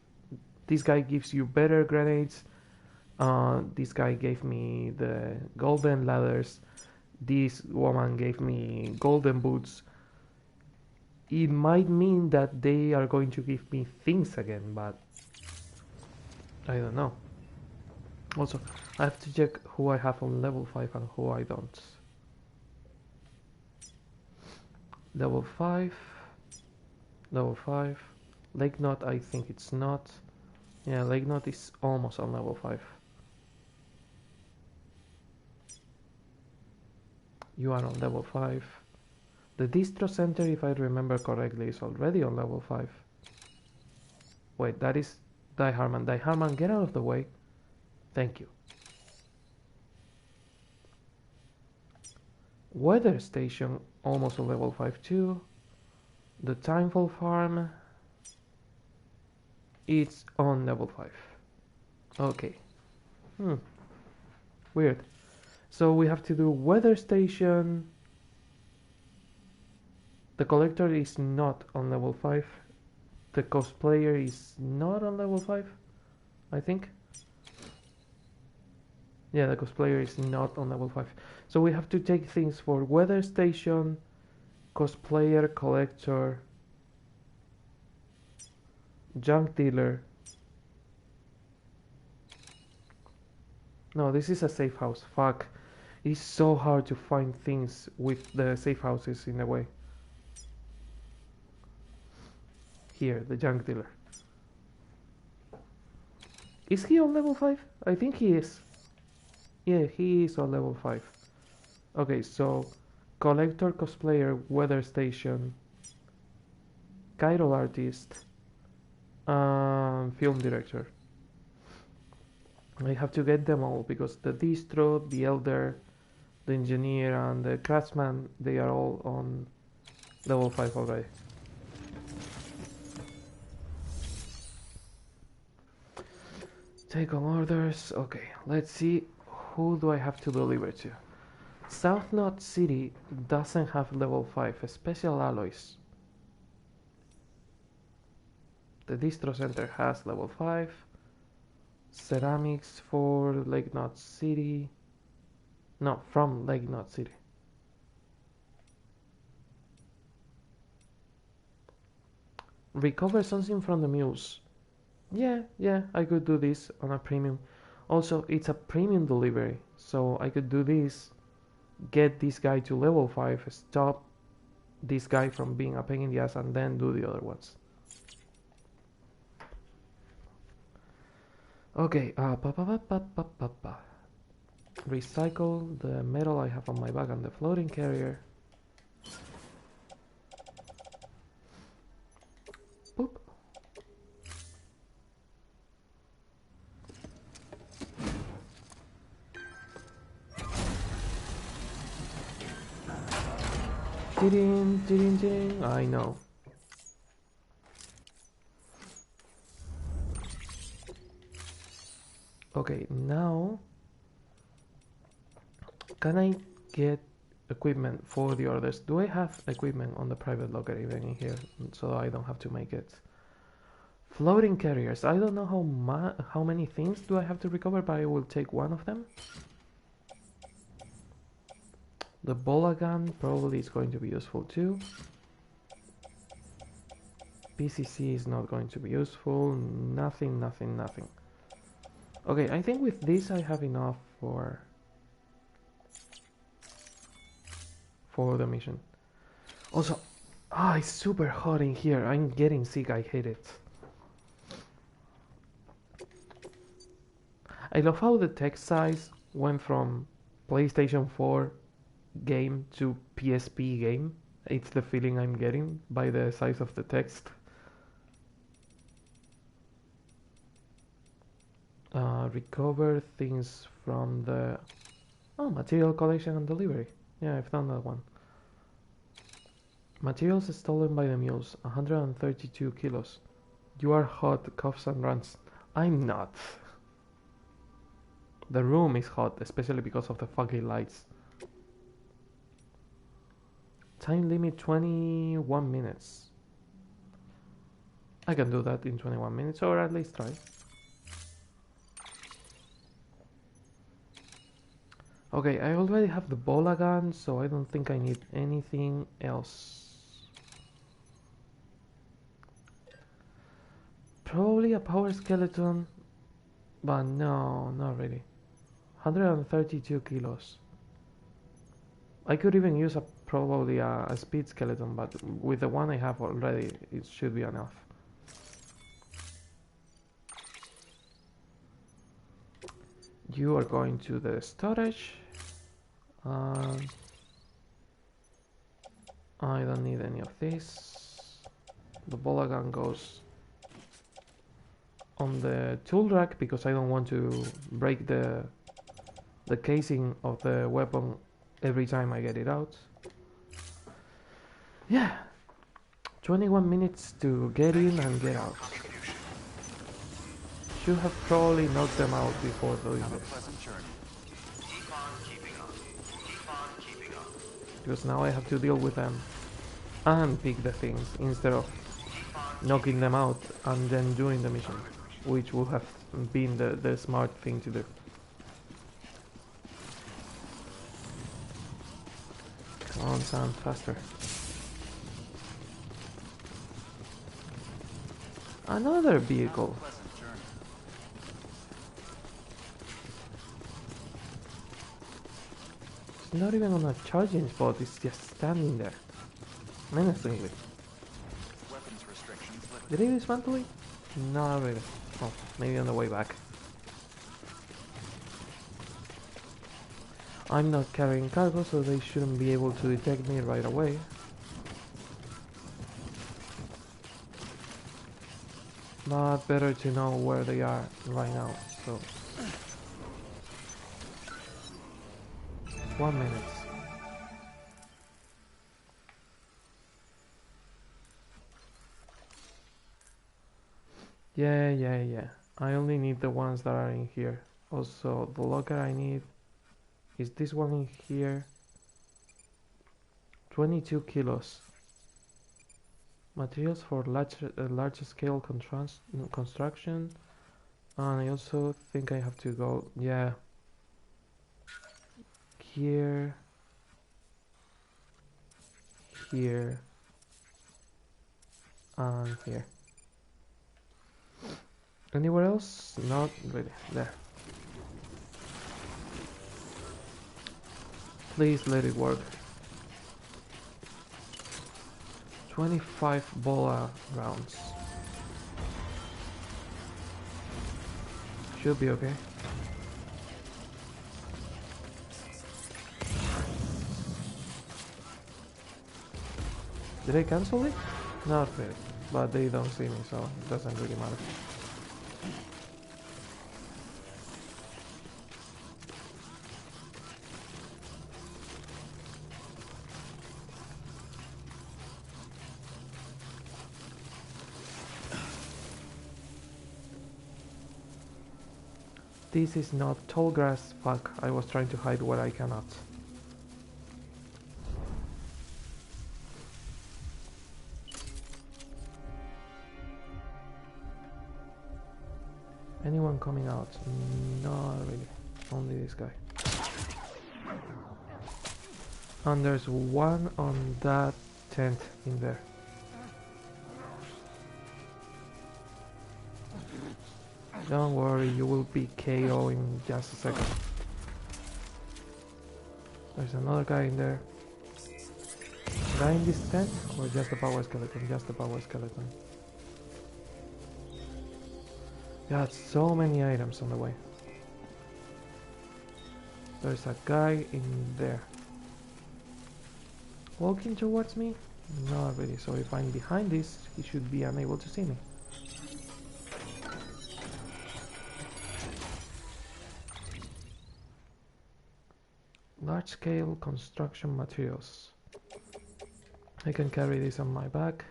This guy gives you better grenades. This guy gave me the golden ladders. This woman gave me golden boots. It might mean that they are going to give me things again, but I don't know. Also, I have to check who I have on level 5 and who I don't. Level 5. Level 5. Lake Knot, I think it's not. Yeah, Lake Knot is almost on level 5. You are on level 5. The distro center, if I remember correctly, is already on level 5. Wait, that is Die Harman. Die Harman, get out of the way. Thank you. Weather station, almost on level 5 too. The Timefall Farm, it's on level 5. Okay. Weird. So we have to do weather station. The collector is not on level 5. The cosplayer is not on level 5, I think. Yeah, the cosplayer is not on level 5. So we have to take things for weather station, cosplayer, collector, junk dealer. No, this is a safe house. Fuck. It's so hard to find things with the safe houses in a way. Here, the junk dealer. Is he on level 5? I think he is. Yeah, he is on level 5. Okay, so collector, cosplayer, weather station, chiral artist, film director. I have to get them all because the distro, the elder, the engineer, and the craftsman, they are all on level 5 already. Take on orders. Okay, let's see, who do I have to deliver to? South Knot City doesn't have level 5 special alloys. The distro center has level 5. Ceramics for Lake Knot City. No, from Lake Knot City. Recover something from the mules. Yeah, I could do this on a premium. Also, it's a premium delivery, so I could do this, get this guy to level 5, stop this guy from being a pain in the ass, and then do the other ones. Okay, recycle the metal I have on my back and the floating carrier. Boop. Ding, I know. Okay, now can I get equipment for the orders? Do I have equipment on the private locker even in here, so I don't have to make it? Floating carriers. I don't know how many things do I have to recover, but I will take one of them. The bola gun probably is going to be useful too. PCC is not going to be useful. Nothing. Okay, I think with this I have enough for the mission. Also, it's super hot in here. I'm getting sick. I hate it. I love how the text size went from PlayStation 4 game to PSP game. It's the feeling I'm getting by the size of the text. Recover things from the material collection and delivery. Yeah, I've done that one. Materials stolen by the mules, 132 kilos. You are hot, coughs and runs. I'm not. The room is hot, especially because of the fucking lights. Time limit 21 minutes. I can do that in 21 minutes, or at least try. Okay, I already have the bola gun, so I don't think I need anything else. Probably a power skeleton, but no, not really. 132 kilos. I could even use probably a speed skeleton, but with the one I have already, it should be enough. You are going to the storage. I don't need any of this. The bola gun goes on the tool rack because I don't want to break the casing of the weapon every time I get it out. Yeah, 21 minutes to get in and get out. Should have probably knocked them out before doing this. Because now I have to deal with them and pick the things instead of knocking them out and then doing the mission, which would have been the smart thing to do. Come on, Sam, faster. Another vehicle. It's not even on a charging spot, it's just standing there. Menacingly. Did he dismantle it? Not really. Oh, maybe on the way back. I'm not carrying cargo, so they shouldn't be able to detect me right away. But better to know where they are right now, so... 1 minute. Yeah. I only need the ones that are in here. Also, the locker I need is this one in here. 22 kilos. Materials for large scale construction. And I also think I have to go, yeah. here, here, and here. Anywhere else? Not really. There. Please let it work. 25 bola rounds. Should be okay. Did I cancel it? Not really. But they don't see me, so it doesn't really matter. This is not tall grass. Fuck, I was trying to hide what I cannot. Anyone coming out? Not really. Only this guy. And there's one on that tent in there. Don't worry, you will be KO in just a second. There's another guy in there. Guy in this tent? Or just the power skeleton? Just the power skeleton. Got so many items on the way. There's a guy in there. Walking towards me? Not really, so if I'm behind this, he should be unable to see me. Large-scale construction materials. I can carry this on my back.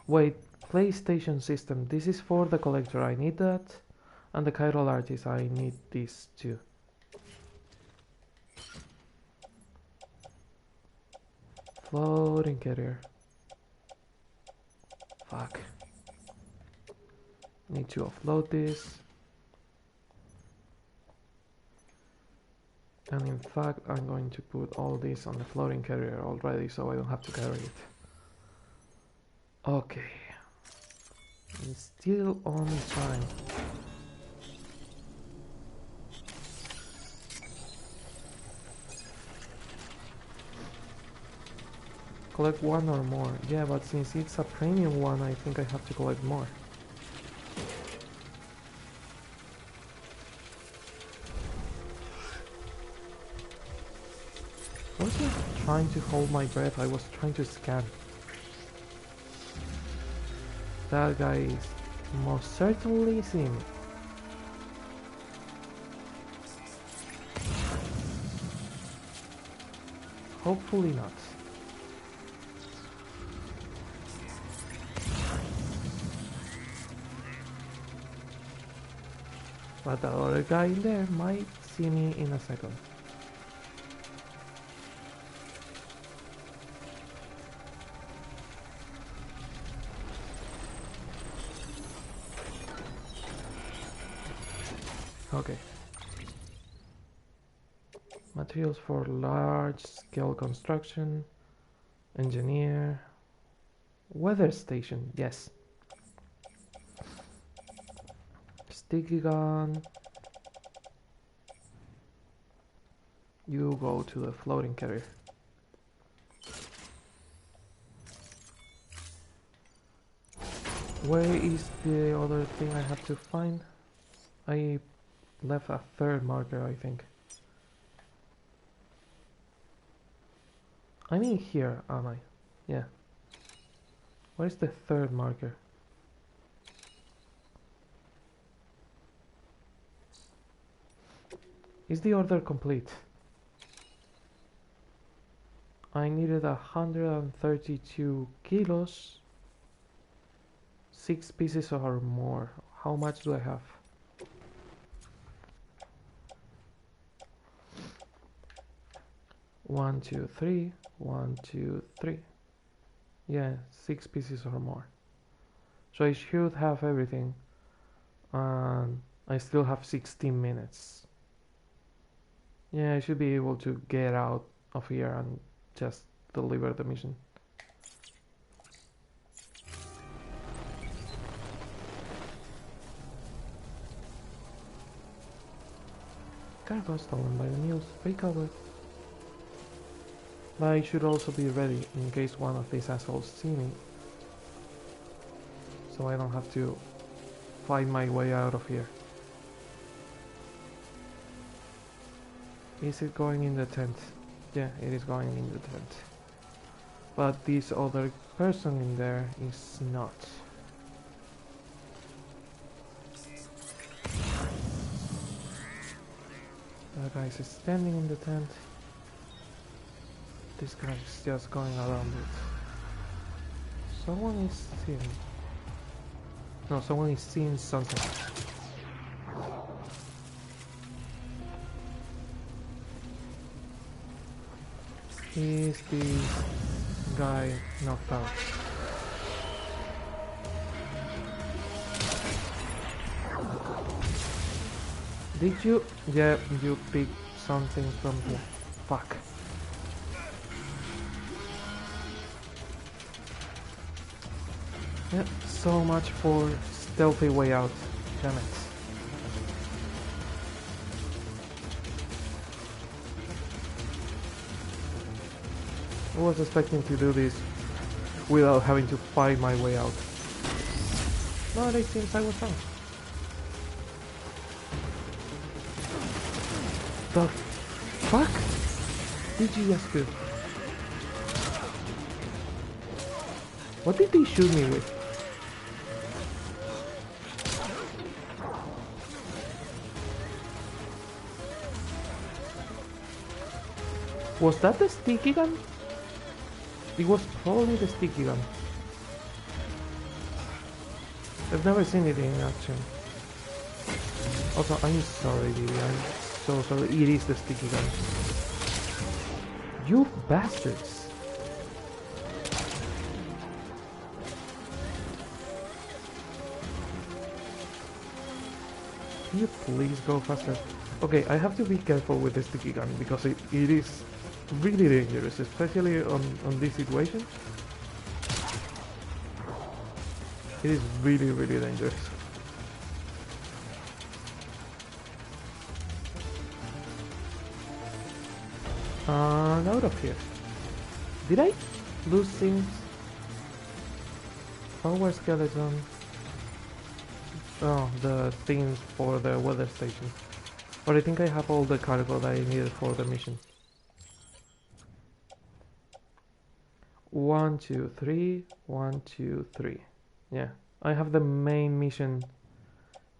Wait, PlayStation system. This is for the collector. I need that. And the chiral artist. I need this too. Floating carrier. Fuck. Need to offload this. And in fact, I'm going to put all this on the floating carrier already, so I don't have to carry it. Okay. I'm still on time. Collect one or more. Yeah, but since it's a premium one, I think I have to collect more. I wasn't trying to hold my breath, I was trying to scan. That guy is most certainly seeing me. Hopefully not. But the other guy in there might see me in a second. Okay. Materials for large-scale construction. Engineer. Weather station, yes. Sticky gun. You go to the floating carrier. Where is the other thing I have to find? I left a third marker, I think. I'm in here, am I? Yeah. Where's the third marker? Is the order complete? I needed 132 kilos, 6 pieces or more. How much do I have? One, two, three. 1, 2, 3. Yeah, 6 pieces or more. So I should have everything. And I still have 16 minutes. Yeah, I should be able to get out of here and just deliver the mission. Cargo stolen by the mules. Recovered. But I should also be ready in case one of these assholes see me. So I don't have to find my way out of here. Is it going in the tent? Yeah, it is going in the tent. But this other person in there is not. That guy is standing in the tent. This guy is just going around it. Someone is seeing. No, someone is seeing something. Is this guy knocked out? Did you? Yeah, you picked something from here. Fuck. Yeah, so much for stealthy way out. Damn it. I was expecting to do this without having to fight my way out. But it seems I was wrong. The fuck did you just do? What did they shoot me with? Was that the sticky gun? It was probably the sticky gun. I've never seen it in action. Also, I'm sorry, Didi. I'm so sorry. It is the sticky gun. You bastards! Can you please go faster? Okay, I have to be careful with the sticky gun because it is really dangerous, especially on this situation. It is really, really dangerous. And out of here. Did I lose things? Power skeleton. Oh, the things for the weather station. But I think I have all the cargo that I needed for the mission. 1, 2, 3. 1, 2, 3. Yeah, I have the main mission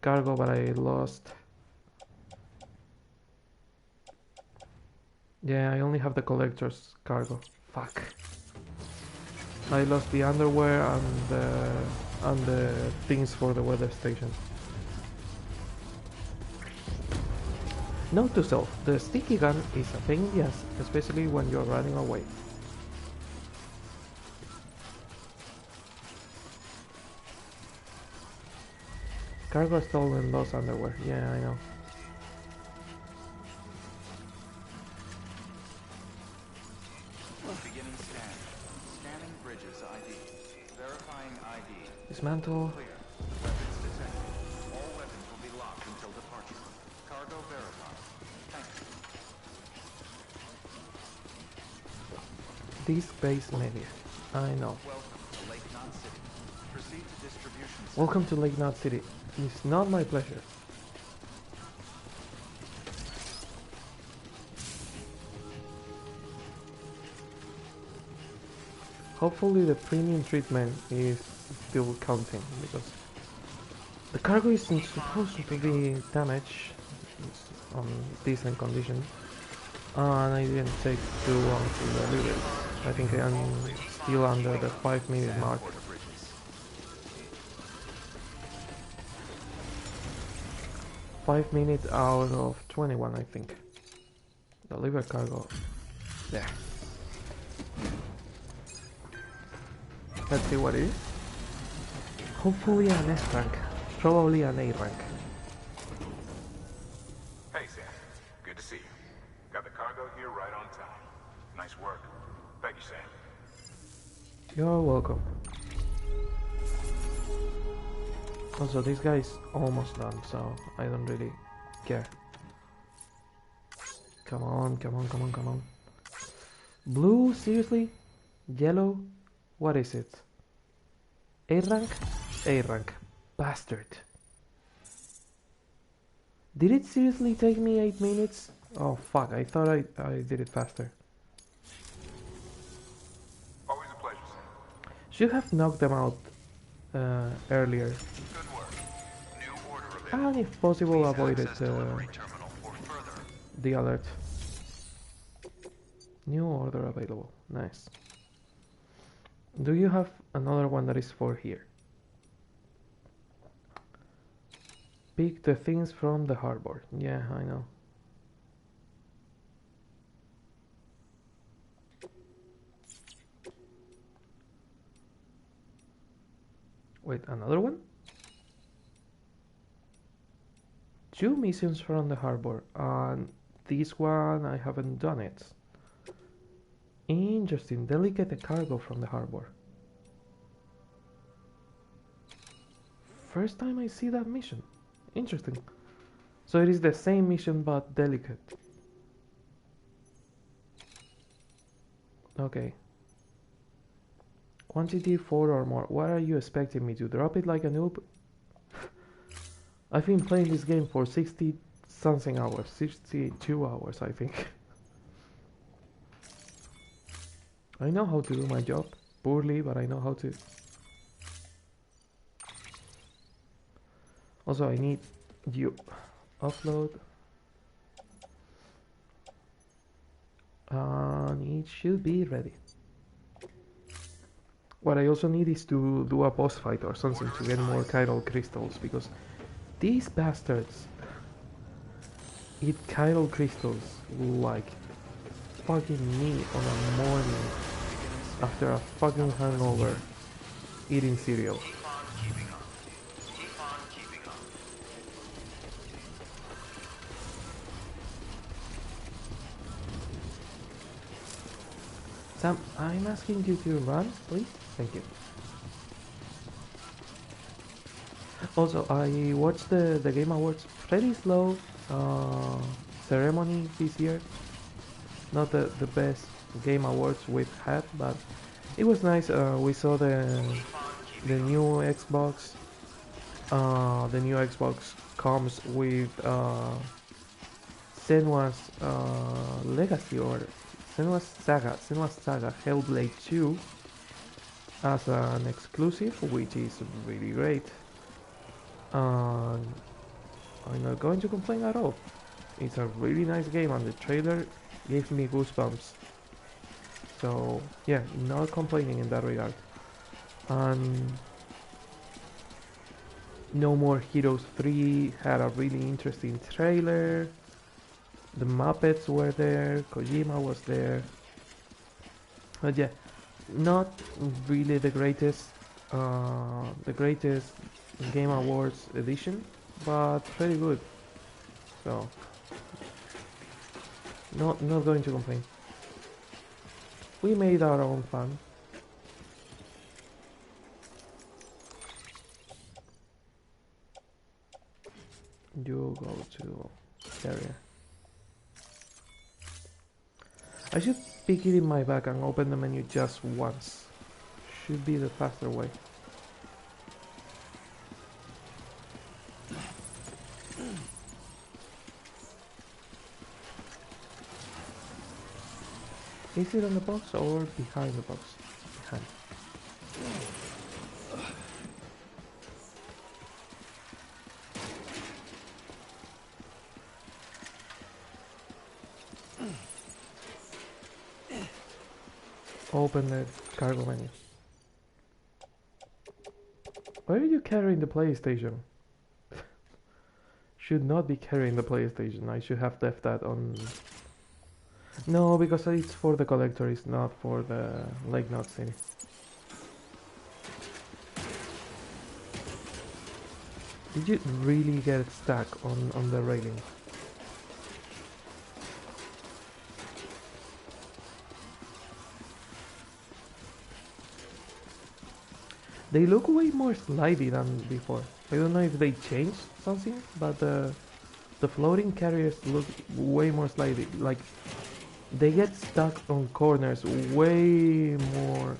cargo, but I lost. Yeah, I only have the collector's cargo. Fuck. I lost the underwear and the things for the weather station. Note to self, the sticky gun is a pain in the ass, especially when you're running away. Cargo stolen, lost underwear. Yeah, I know. Beginning scan. Scanning bridges ID. Verifying ID. Dismantle. Clear. Weapons detected. All weapons will be locked until departure. Cargo verified. Thank you. This base media. I know. Welcome to Lake Knot City. Proceed to distribution center. Welcome to Lake Knot City. It's not my pleasure. Hopefully the premium treatment is still counting, because the cargo isn't supposed to be damaged. It's on decent condition. And I didn't take too long to deliver it. I think I'm still under the 5-minute mark. 5 minutes out of 21, I think. Deliver cargo. There. Let's see what it is. Hopefully an S rank. Probably an A rank. Hey, Sam. Good to see you. Got the cargo here right on time. Nice work. Thank you, Sam. You're welcome. Also, this guy's almost done, so I don't really care. Come on, come on, come on, come on. Blue? Seriously? Yellow? What is it? A rank? A rank. Bastard. Did it seriously take me 8 minutes? Oh fuck, I thought I did it faster. Always a pleasure, Sam. Should have knocked them out earlier. Good work. New order available. And if possible Please avoided access delivery terminal for further. the alert. New order available. Nice. Do you have another one that is for here? Pick the things from the harbor. Yeah, I know. Wait, another one? 2 missions from the harbor, and this one I haven't done it. Interesting. Delicate cargo from the harbor. First time I see that mission. Interesting. So it is the same mission but delicate. Okay. Quantity 4 or more. What are you expecting me to drop it like a noob? I've been playing this game for 60 something hours. 62 hours, I think. I know how to do my job. Poorly, but I know how to. Also, I need you upload. And it should be ready. What I also need is to do a boss fight or something to get more chiral crystals, because these bastards eat chiral crystals like fucking me on a morning after a fucking hangover eating cereal. Sam, I'm asking you to run, please. Thank you. Also, I watched the Game Awards. Pretty slow ceremony this year. Not the best Game Awards we've had, but it was nice. We saw the new Xbox. The new Xbox comes with Senua's Legacy or Senua's Saga Hellblade 2 as an exclusive, which is really great. I'm not going to complain at all. It's a really nice game, and the trailer gave me goosebumps. So yeah, not complaining in that regard. And No More Heroes 3 had a really interesting trailer. The Muppets were there, Kojima was there. But yeah, not really the greatest Game Awards edition, but pretty good. So not going to complain. We made our own fun. You go to area. I should pick it in my bag and open the menu just once. Should be the faster way. Is it on the box or behind the box? Behind. Open the cargo menu. Why are you carrying the PlayStation? Should not be carrying the PlayStation. I should have left that on. No, because it's for the collector, it's not for the Lake Knot City. Did you really get stuck on the railing? They look way more slidey than before. I don't know if they changed something, but the floating carriers look way more slidey. Like, they get stuck on corners way more.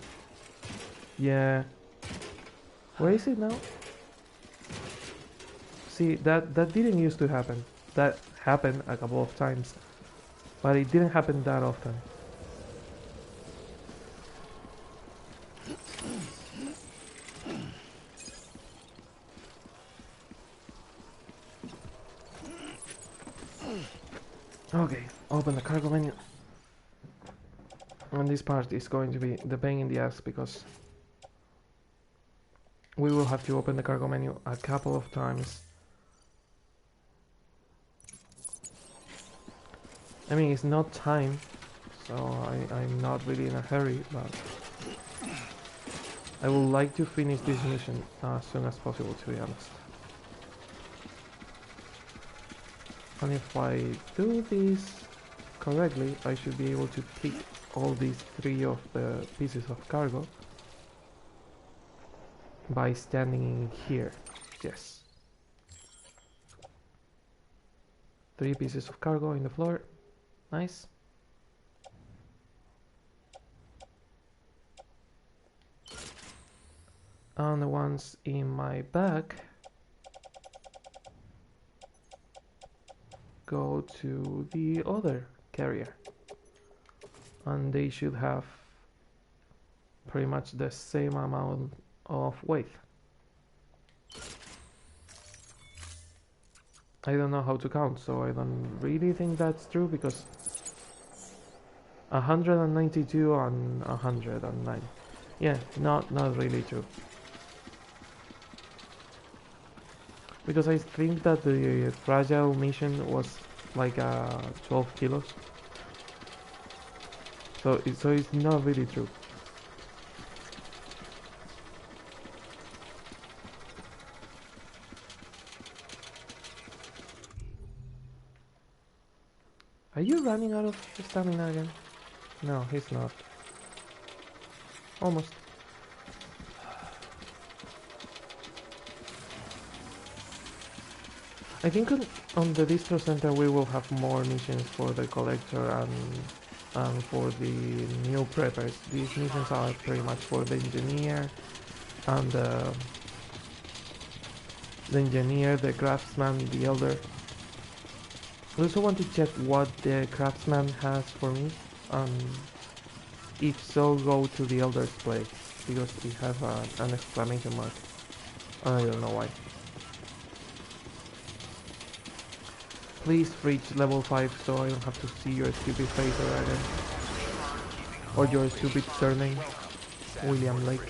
Yeah. Where is it now? See, that didn't used to happen. That happened a couple of times, but it didn't happen that often. Okay, open the cargo menu. And this part is going to be the pain in the ass because we will have to open the cargo menu a couple of times. I mean, it's not time, so I'm not really in a hurry, but I would like to finish this mission as soon as possible, to be honest. And if I do this correctly, I should be able to pick all these 3 of the pieces of cargo by standing in here. Yes. 3 pieces of cargo in the floor. Nice. And the ones in my bag go to the other carrier, and they should have pretty much the same amount of weight. I don't know how to count, so I don't really think that's true, because 192 and 109. Yeah, not really true. Because I think that the fragile mission was like 12 kilos. So it's not really true. Are you running out of stamina again? No, he's not. Almost. I think on the distro center we will have more missions for the collector and for the new preppers. These missions are pretty much for the engineer and the engineer, the craftsman, the elder. I also want to check what the craftsman has for me. If so, go to the elder's place, because he has an exclamation mark. I don't know why. Please reach level 5 so I don't have to see your stupid face again. Or your stupid surname, William Lake.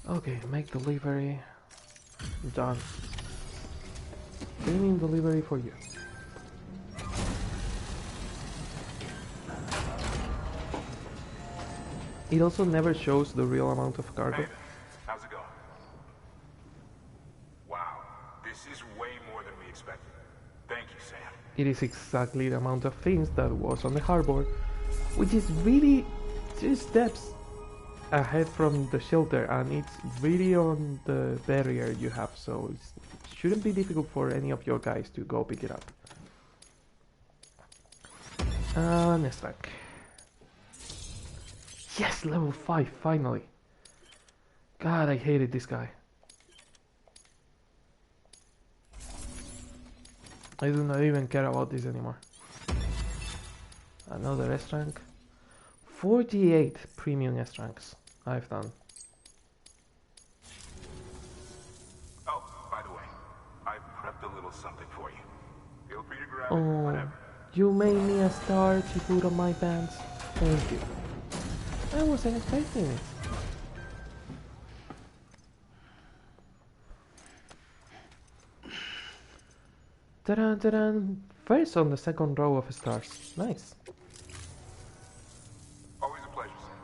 Okay, make delivery. Done. Cleaning delivery for you. It also never shows the real amount of cargo. Hey, how's it going? Wow, this is way more than we expected. Thank you, Sam. It is exactly the amount of things that was on the harbor, which is really 2 steps ahead from the shelter, and it's really on the barrier you have, so it shouldn't be difficult for any of your guys to go pick it up. Next rank. Yes, level 5, finally. God, I hated this guy. I do not even care about this anymore. Another S rank. 48 premium S ranks I've done. Oh, by the way, I prepped a little something for you. Feel free to grab it Oh, whenever. you made me a star to put on my pants. Thank you. I wasn't expecting it. Ta-da, ta-da. First on the second row of stars. Nice. Always a pleasure, Sam.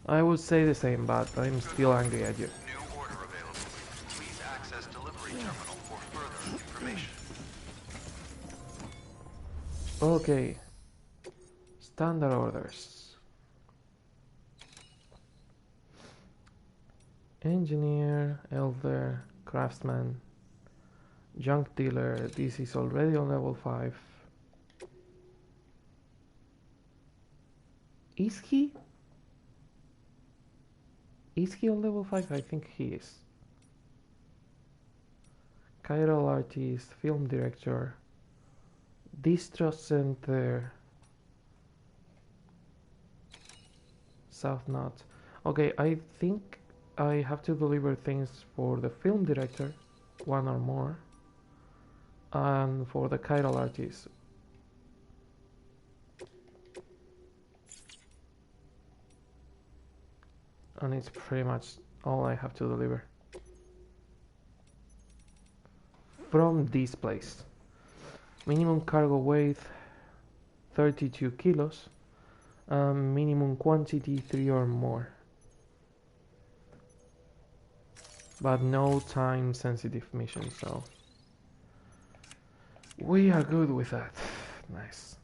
I would say the same, but I'm still angry at you. New order available. Please access delivery terminal for further information. Okay. Standard orders. Engineer, elder, craftsman, junk dealer. This is already on level 5. Is he? Is he on level 5? I think he is. Chiral artist, film director, distro center, South Knot. Okay, I think I have to deliver things for the film director, one or more, and for the chiral artist. And it's pretty much all I have to deliver from this place. Minimum cargo weight 32 kilos, minimum quantity 3 or more, but no time sensitive mission, so we are good with that. Nice.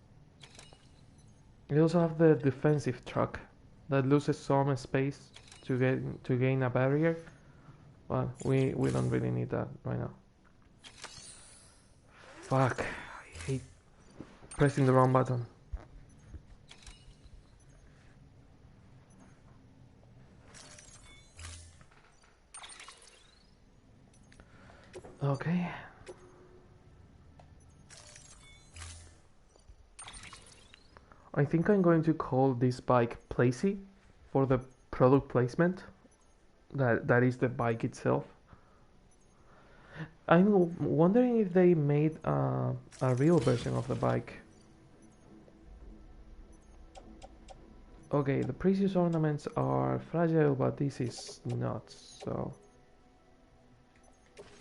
We also have the defensive truck that loses some space to gain a barrier, but we don't really need that right now. Fuck, I hate pressing the wrong button. Okay. I think I'm going to call this bike Placey for the product placement. That is the bike itself. I'm wondering if they made a real version of the bike. Okay, the precious ornaments are fragile, but this is not, so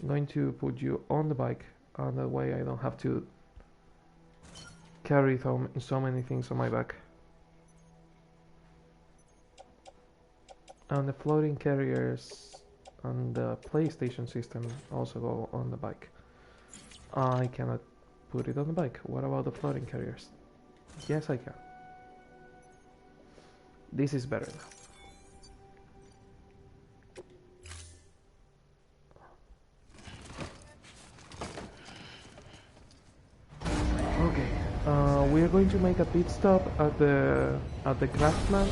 I'm going to put you on the bike, and that way I don't have to carry so many things on my back. And the floating carriers and the PlayStation system also go on the bike. I cannot put it on the bike. What about the floating carriers? Yes, I can. This is better now. Okay, we are going to make a pit stop at the craftsman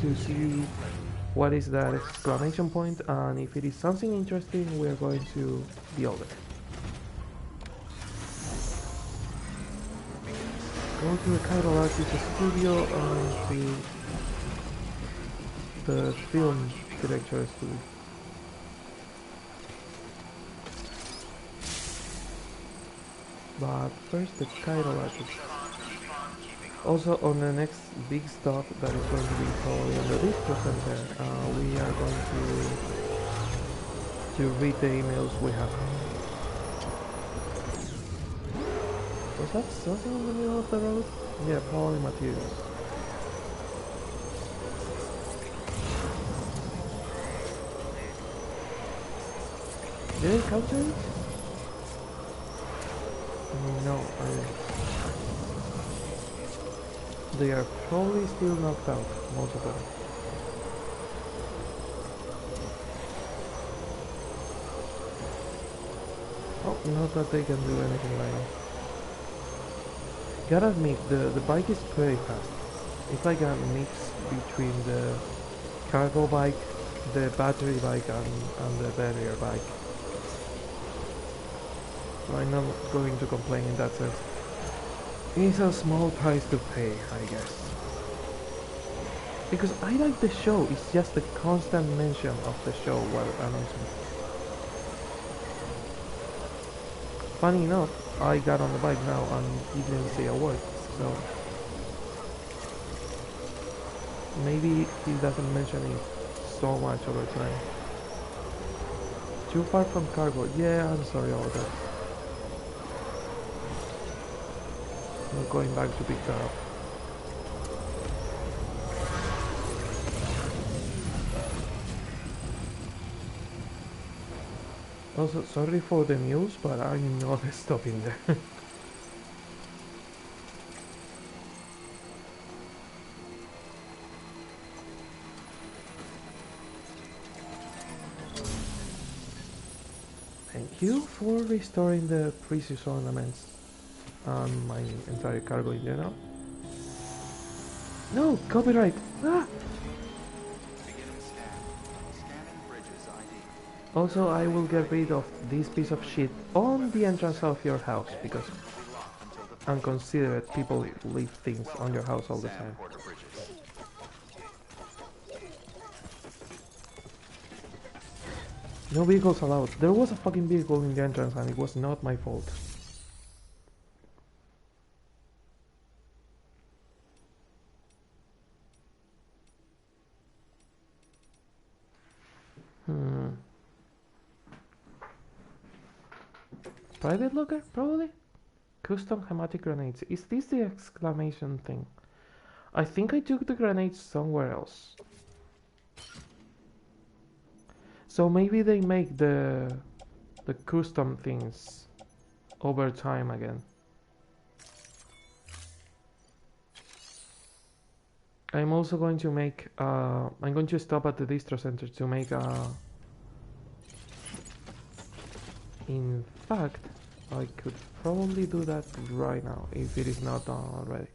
to see what is that exclamation point, and if it is something interesting, we are going to the other. Go to the chiral artist studio and to the film director studio. But first the chiral artist. Also on the next big stop that is going to be probably in the distro center, we are going to read the emails we have. Was that something in the middle of the road? Yeah, probably materials. Did I counter it? No, I didn't. They are probably still knocked out, most of them. Oh, not that they can do anything right now. Gotta admit, the bike is pretty fast. It's like a mix between the cargo bike, the battery bike, and the barrier bike. So I'm not going to complain in that sense. It's a small price to pay, I guess. Because I like the show, it's just the constant mention of the show while announcing. Funny enough, I got on the bike now and he didn't say a word, so maybe he doesn't mention it so much over time. Too far from cargo, yeah, I'm sorry about that. I'm going back to pick that up. Also, sorry for the news, but I'm not stopping there. Thank you for restoring the precious ornaments and my entire cargo in general. No, copyright! Ah! Beginning scan. Scanning bridges ID. Also, I will Verifying get rid ID. of this piece of shit on the entrance of your house All because weapons will be locked until departure. unconsiderate All people clear. leave things on your Welcome, house all the Sand time. Porter Bridges. No vehicles allowed. There was a fucking vehicle in the entrance and it was not my fault. Hmm. Private locker? Probably? Custom hematic grenades. Is this the exclamation thing? I think I took the grenades somewhere else. So maybe they make the custom things over time again. I'm also going to make I'm going to stop at the distro center to make in fact I could probably do that right now if it is not done already.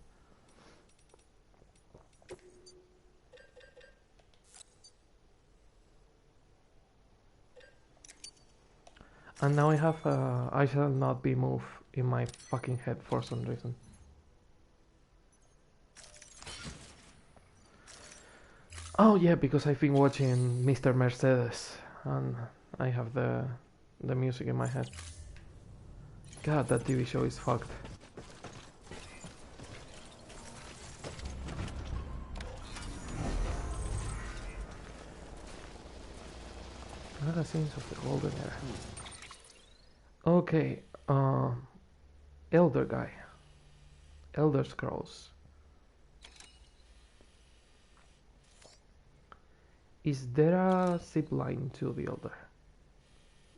And now I have I shall not be moved in my fucking head for some reason. Oh yeah, because I've been watching Mr. Mercedes and I have the music in my head. God, that TV show is fucked. Magazines of the Golden Era. Okay, Elder guy. Elder Scrolls. Is there a zip line to the Elder?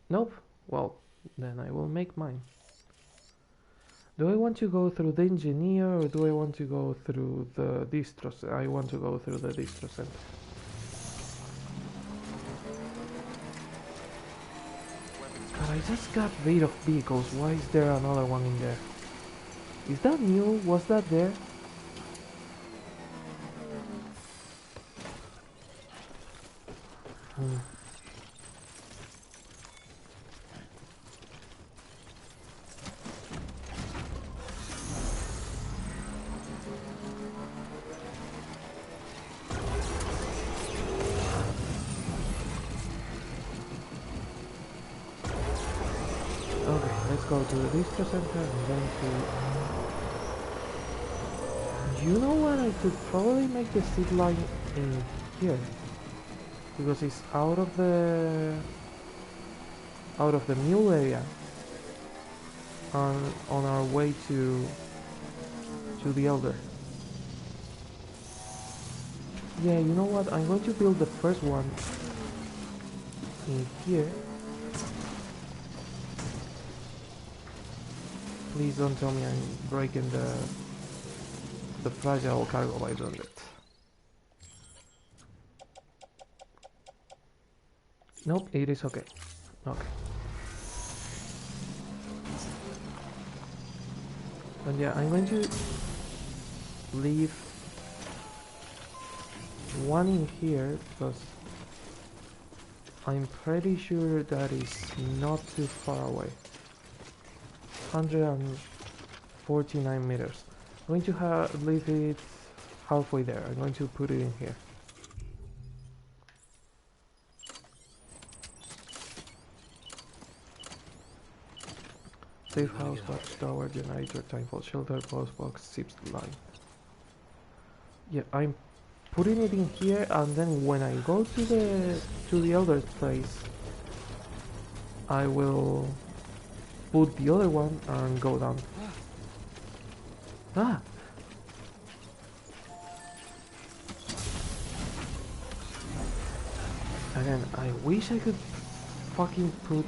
Nope. Well, then I will make mine. Do I want to go through the engineer or do I want to go through the distro? I want to go through the distro center. God, I just got rid of vehicles. Why is there another one in there? Is that new? Was that there? Hmm. Okay, let's go to the distro center and then to... You know what? I could probably make the zip line in here. Because it's out of the mule area. On our way to the Elder. Yeah, you know what? I'm going to build the first one in here. Please don't tell me I'm breaking the fragile cargo by doing it. Nope, it is okay. Okay. And yeah, I'm going to leave one in here because I'm pretty sure that is not too far away. 149 meters. I'm going to leave it halfway there. I'm going to put it in here. Safe house, watchtower, generator, timefall, shelter, post box, zips line. Yeah, I'm putting it in here, and then when I go to the Elder's place, I will put the other one and go down. Ah! Again, I wish I could fucking put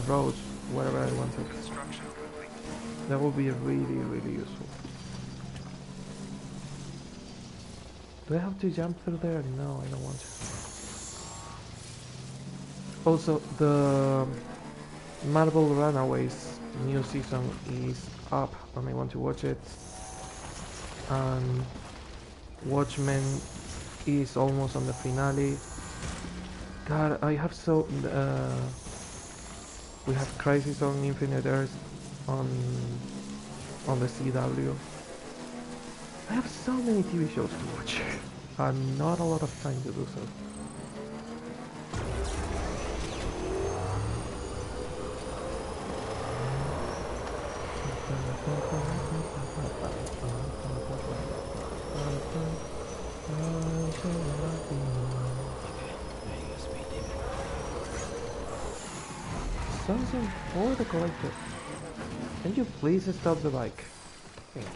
roads wherever I want to. Construction complete. That would be really, really useful. Do I have to jump through there? No, I don't want to. Also, the Marvel Runaways new season is up and I want to watch it. And Watchmen is almost on the finale. God, I have so... we have Crisis on Infinite Earths on the CW. I have so many TV shows to watch and not a lot of time to do so. Something for the collector. Can you please stop the bike? Thank you.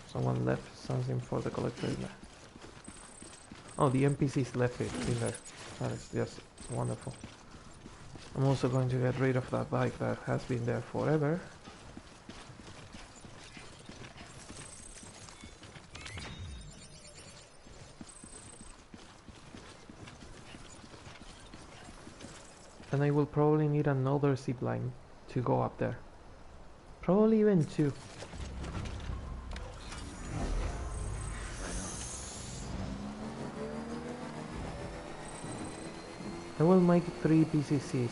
Someone left something for the collector in there. Oh, the NPCs left it in there. That is just wonderful. I'm also going to get rid of that bike that has been there forever. And I will probably need another zip line to go up there. Probably even two. I will make 3 PCCs.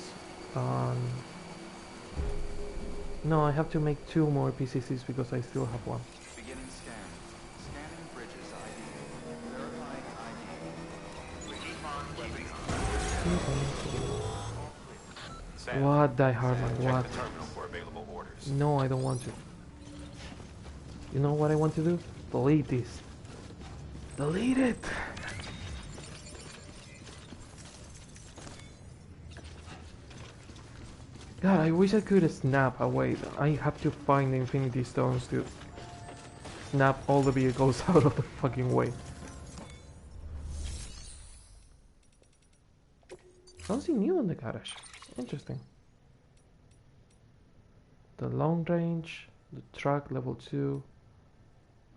No, I have to make 2 more PCCs because I still have one. Beginning scan. Scanning bridges ID. Verifying ID. Keep on keeping on. Sam, What, Die Hardman, check what? the terminal for available orders. No, I don't want to. You know what I want to do? Delete this. Delete it! God, I wish I could snap away. I have to find the Infinity Stones to snap all the vehicles out of the fucking way. Something new in the garage. Interesting. The long range, the truck level 2,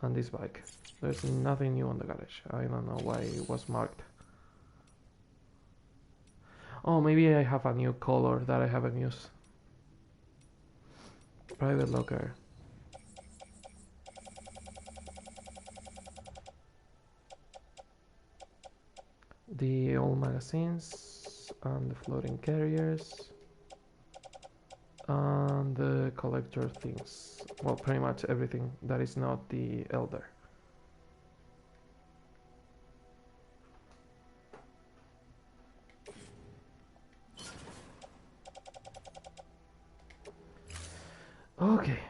and this bike. There's nothing new on the garage. I don't know why it was marked. Oh, maybe I have a new color that I haven't used. Private locker. The old magazines and the floating carriers and the collector things. Well, pretty much everything that is not the Elder. Okay.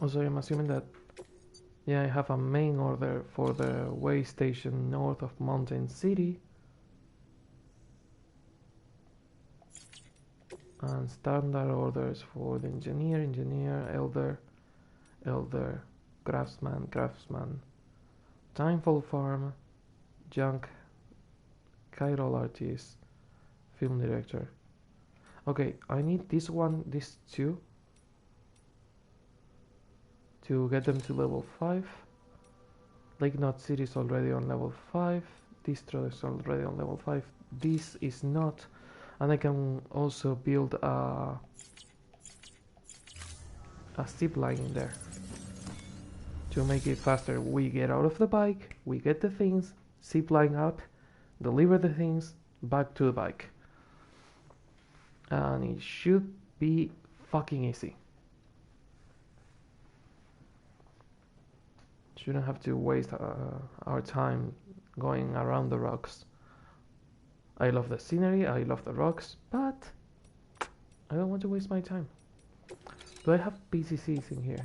Also, I'm assuming that, yeah, I have a main order for the way station north of Mountain City. And standard orders for the engineer, elder, craftsman, Timefall Farm, junk, chiral artist, film director. Okay, I need this one, these two, to get them to level 5. Lake Knot City is already on level 5. Distro is already on level 5. This is not. And I can also build a zip line in there to make it faster. We get out of the bike, we get the things, zip line up, deliver the things, back to the bike. And it should be fucking easy. Shouldn't have to waste our time going around the rocks. I love the scenery, I love the rocks, but I don't want to waste my time. Do I have PCCs in here?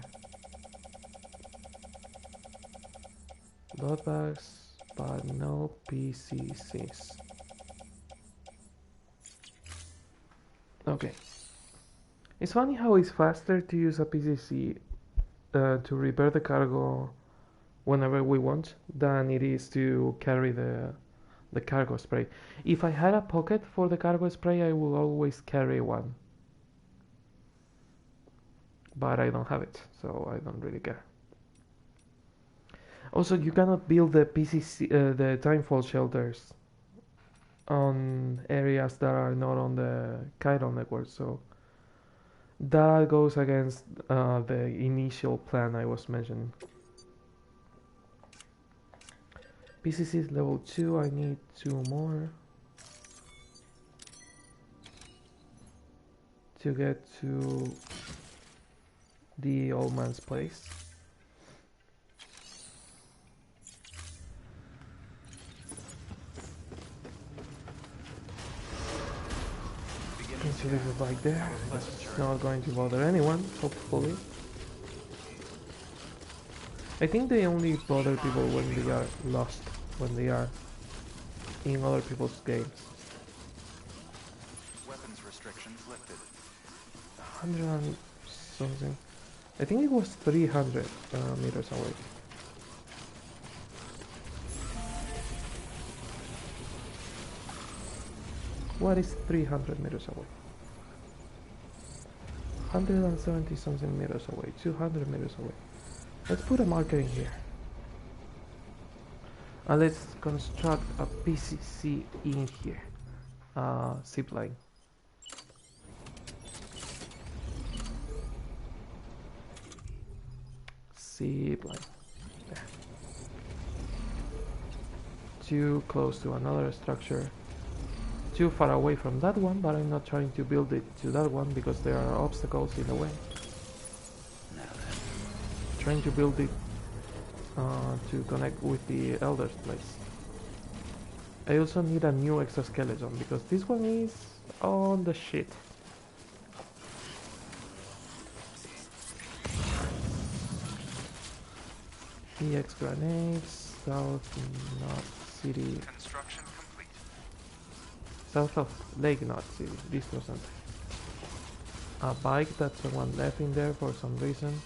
Blood bags, but no PCCs. Okay. It's funny how it's faster to use a PCC to repair the cargo whenever we want than it is to carry the the cargo spray. If I had a pocket for the cargo spray, I would always carry one. But I don't have it, so I don't really care. Also, you cannot build the PCC, the timefall shelters on areas that are not on the Chiron network, so that goes against the initial plan I was mentioning. PCC is level 2, I need 2 more to get to the old man's place. So this is like there. It's not going to bother anyone, hopefully. I think they only bother people when they are lost, when they are in other people's games. Weapons restrictions lifted. 100 and something. I think it was 300 meters away. What is 300 meters away? 170 something meters away, 200 meters away. Let's put a marker in here. And let's construct a PCC in here. Zip line. Zip line. There. Too close to another structure. Too far away from that one, but I'm not trying to build it to that one because there are obstacles in the way. Trying to build it to connect with the Elder's place. I also need a new exoskeleton because this one is on the shit. EX grenades, South Knot City. Construction complete. South of Lake Knot City, this wasn't. A bike that someone left in there for some reason.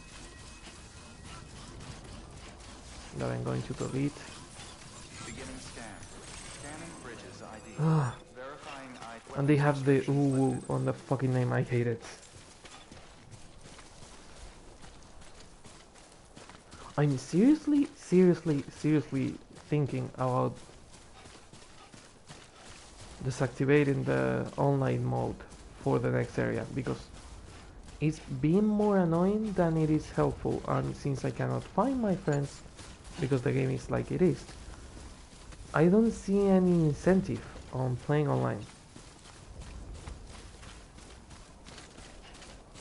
That I'm going to delete. Beginning scan. Scanning bridges ID. Verifying ID. And they have the ooh on the fucking name, I hate it. I'm seriously thinking about deactivating the online mode for the next area because it's been more annoying than it is helpful, and since I cannot find my friends because the game is like it is, I don't see any incentive on playing online.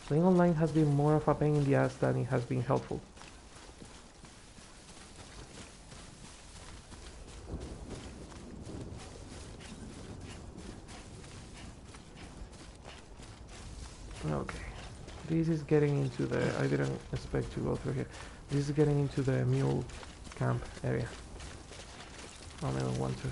Playing online has been more of a pain in the ass than it has been helpful. Okay, this is getting into the, I didn't expect to go through here. This is getting into the mule camp area. I don't want to.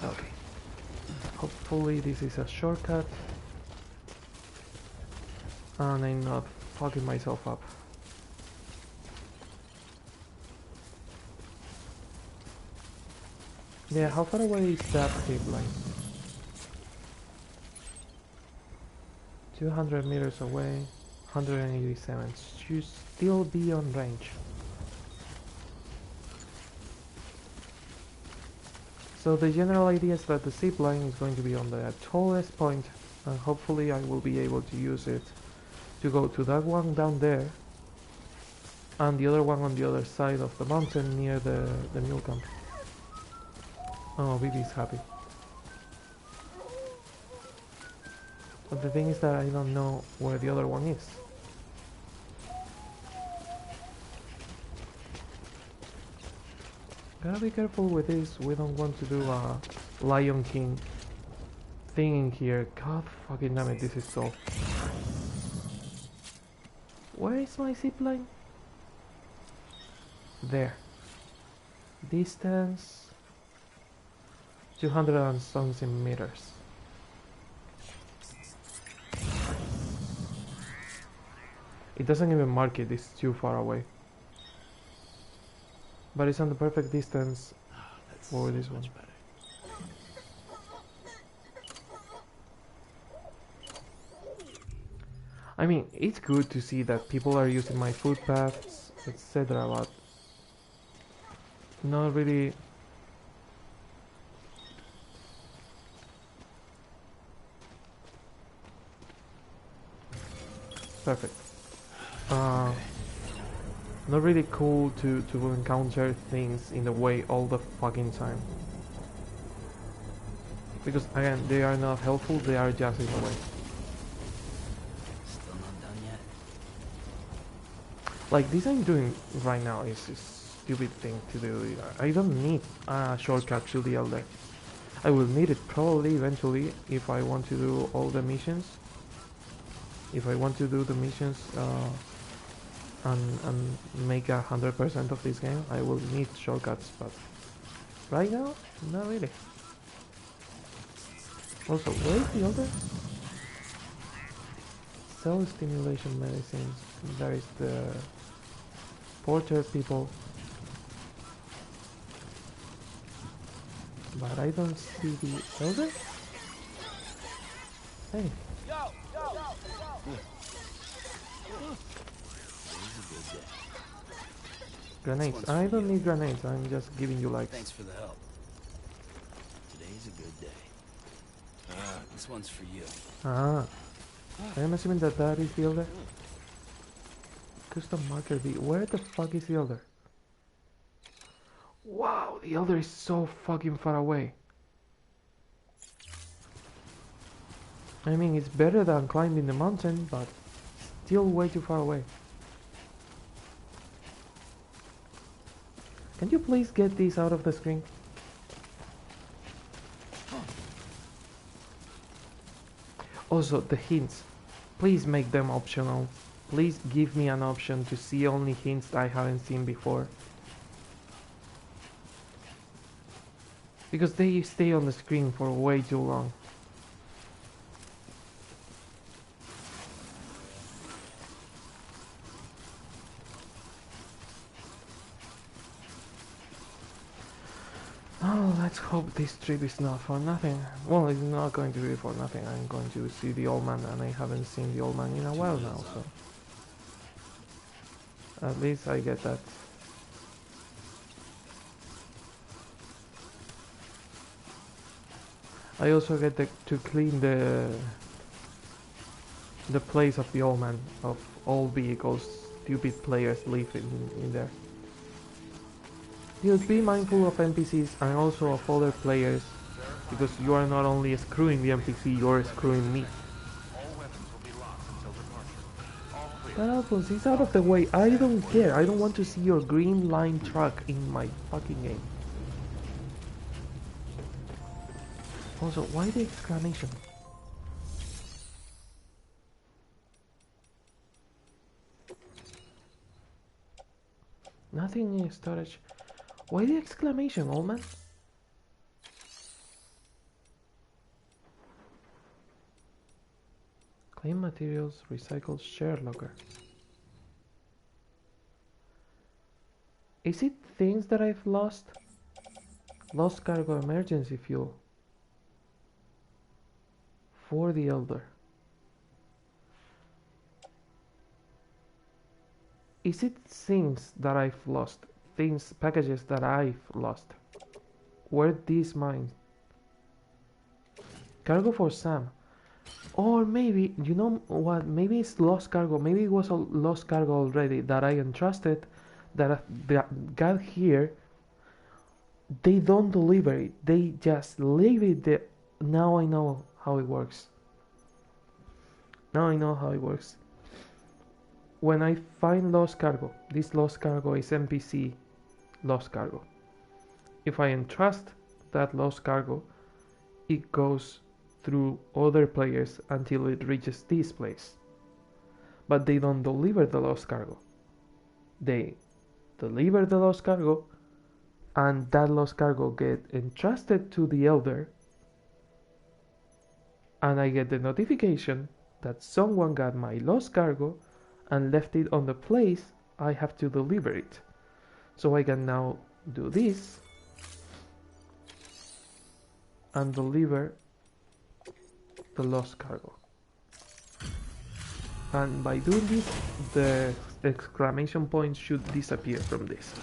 Okay. Hopefully this is a shortcut. And I'm not fucking myself up. Yeah, how far away is that zip line? 200 meters away, 187. Should still be on range. So the general idea is that the zip line is going to be on the tallest point, and hopefully I will be able to use it to go to that one down there, and the other one on the other side of the mountain near the mule camp. Oh, Bibi's happy. But the thing is that I don't know where the other one is. Gotta be careful with this, we don't want to do a Lion King thing in here. God fucking damn it, this is so... Where is my zipline? There. Distance... 200 and something meters. It doesn't even mark it, it's too far away. But it's on the perfect distance for this one. I mean, it's good to see that people are using my footpaths, etc. But not really. Perfect. Not really cool to encounter things in the way all the fucking time. Because again, they are not helpful, they are just in the way. Still not done yet. Like this I'm doing right now is a stupid thing to do. I don't need a shortcut to the Elder. I will need it probably eventually if I want to do all the missions. If I want to do the missions and make 100% of this game, I will need shortcuts, but right now, not really. Also, where is the Elder? Cell stimulation medicines. There is the porter people. But I don't see the Elder? Hey. Grenades. I don't need grenades, I'm just giving you likes. Thanks for the help. Today's a good day. This one's for you. Ah. I'm assuming that that is the Elder. Custom marker B. Where the fuck is the Elder? Wow, the Elder is so fucking far away. I mean, it's better than climbing the mountain, but still way too far away. Can you please get this out of the screen? Also, the hints. Please make them optional. Please give me an option to see only hints I haven't seen before. Because they stay on the screen for way too long. Oh, let's hope this trip is not for nothing. Well, it's not going to be for nothing. I'm going to see the old man, and I haven't seen the old man in a while now, so... At least I get that. I also get to clean the place of the old man, of all vehicles stupid players live in there. Just be mindful of NPCs and also of other players, because you are not only screwing the NPC, you are screwing me. But Alphonse, it's out of the way. I don't care. I don't want to see your green line truck in my fucking game. Also, why the exclamation? Nothing in storage. Why the exclamation, old man? Claim materials, recycled share locker. Is it things that I've lost? Lost cargo emergency fuel. For the Elder. Is it things that I've lost? Things, packages that I've lost? Were these mine? Cargo for Sam. Or maybe, you know what, maybe it's lost cargo. Maybe it was a lost cargo already that I entrusted, that got here. They don't deliver it. They just leave it there. Now I know how it works. Now I know how it works. When I find lost cargo, this lost cargo is NPC lost cargo. If I entrust that lost cargo, it goes through other players until it reaches this place. But they don't deliver the lost cargo. They deliver the lost cargo, and that lost cargo get entrusted to the Elder, and I get the notification that someone got my lost cargo, and left it on the place I have to deliver it. So I can now do this and deliver the lost cargo. And by doing this, the exclamation point should disappear from this.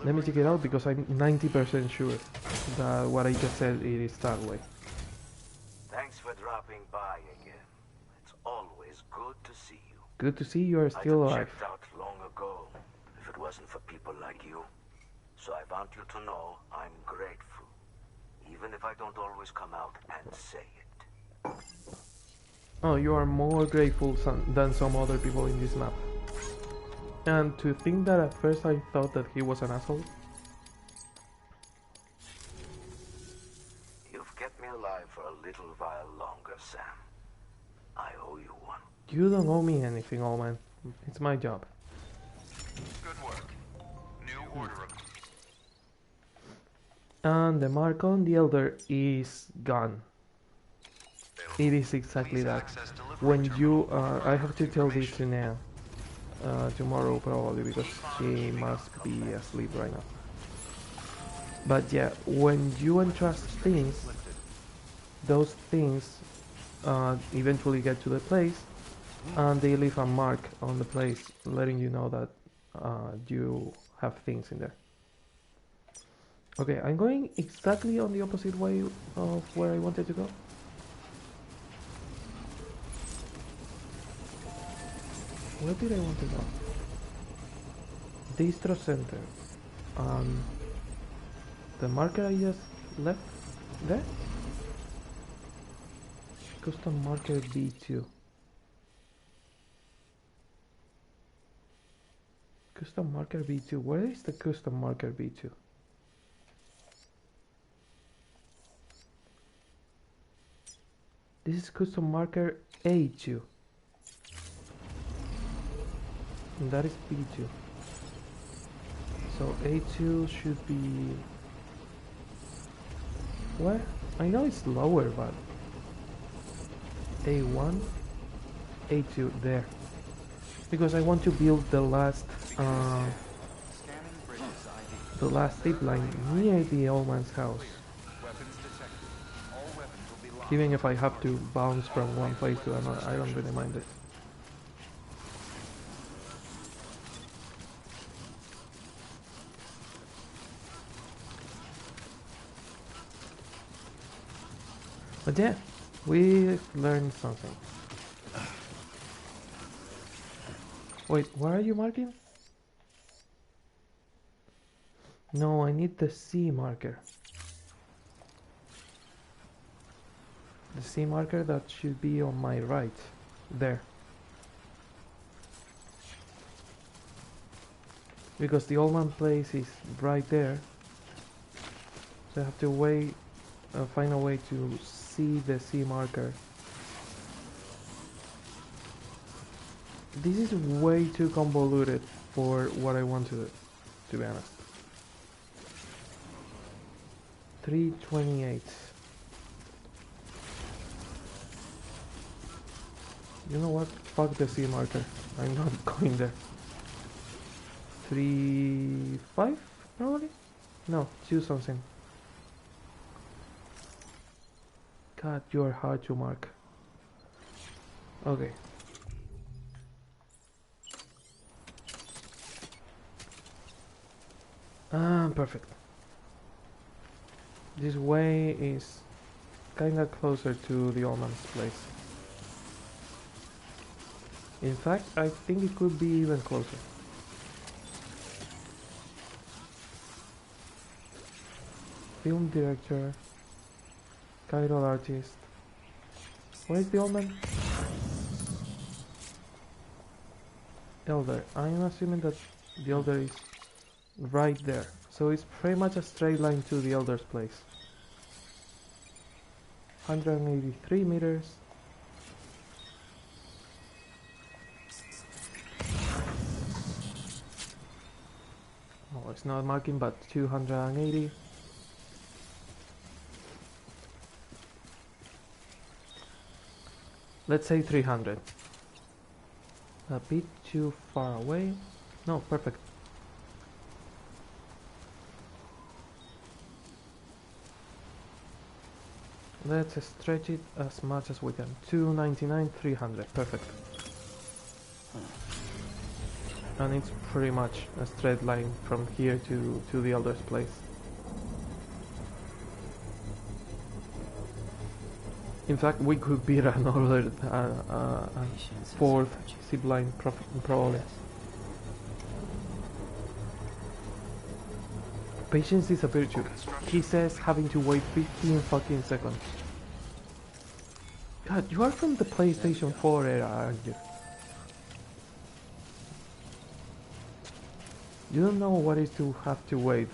Let me check it out because I'm 90% sure that what I just said it is that way. Thanks for dropping by again. It's always good to see you. Good to see you are still I'd have alive. checked out long ago if it wasn't for people like you. So I want you to know I'm grateful, even if I don't always come out and say it. Oh, you are more grateful than some other people in this map. And to think that at first I thought that he was an asshole. You've kept me alive for a little while longer, Sam. I owe you one. You don't owe me anything, old man. It's my job. Good work. New order of... And the mark on the Elder is gone. It is exactly that. When you, I have to tell this to Nan. Tomorrow probably, because she must be asleep right now. But yeah, when you entrust things, those things eventually get to the place and they leave a mark on the place letting you know that you have things in there. Okay, I'm going exactly on the opposite way of where I wanted to go. Where did I want to go? Distro Center. The marker I just left there? Custom marker B2. Custom marker B2. Where is the custom marker B2? This is custom marker A2. And that is B2. So A2 should be... Where? I know it's lower, but... A1? A2, there. Because I want to build the last... the last zip line near the old man's house. Even if I have to bounce from one place to another, I don't really mind it. But yeah, we learned something. Wait, what are you marking? No, I need the C marker. The C marker that should be on my right. There. Because the old man place is right there. So I have to wait, find a way to see the C marker. This is way too convoluted for what I want to do, to be honest. 328. You know what? Fuck the C marker. I'm not going there. 3-5 probably? No, choose something. God, you are hard to mark. Okay. Perfect. This way is kinda closer to the old man's place. In fact, I think it could be even closer. Film director, Chiral artist. Where is the old man? Elder. I'm assuming that the elder is right there. So it's pretty much a straight line to the elder's place. 183 meters. Oh, it's not marking, but 280. Let's say 300. A bit too far away. No, perfect. Let's stretch it as much as we can. 299, 300. Perfect. And it's pretty much a straight line from here to the elder's place. In fact, we could beat another fourth zip line probably. Patience is a virtue. He says having to wait 15 fucking seconds. God, you are from the PlayStation 4 era, aren't you? You don't know what is to have to wait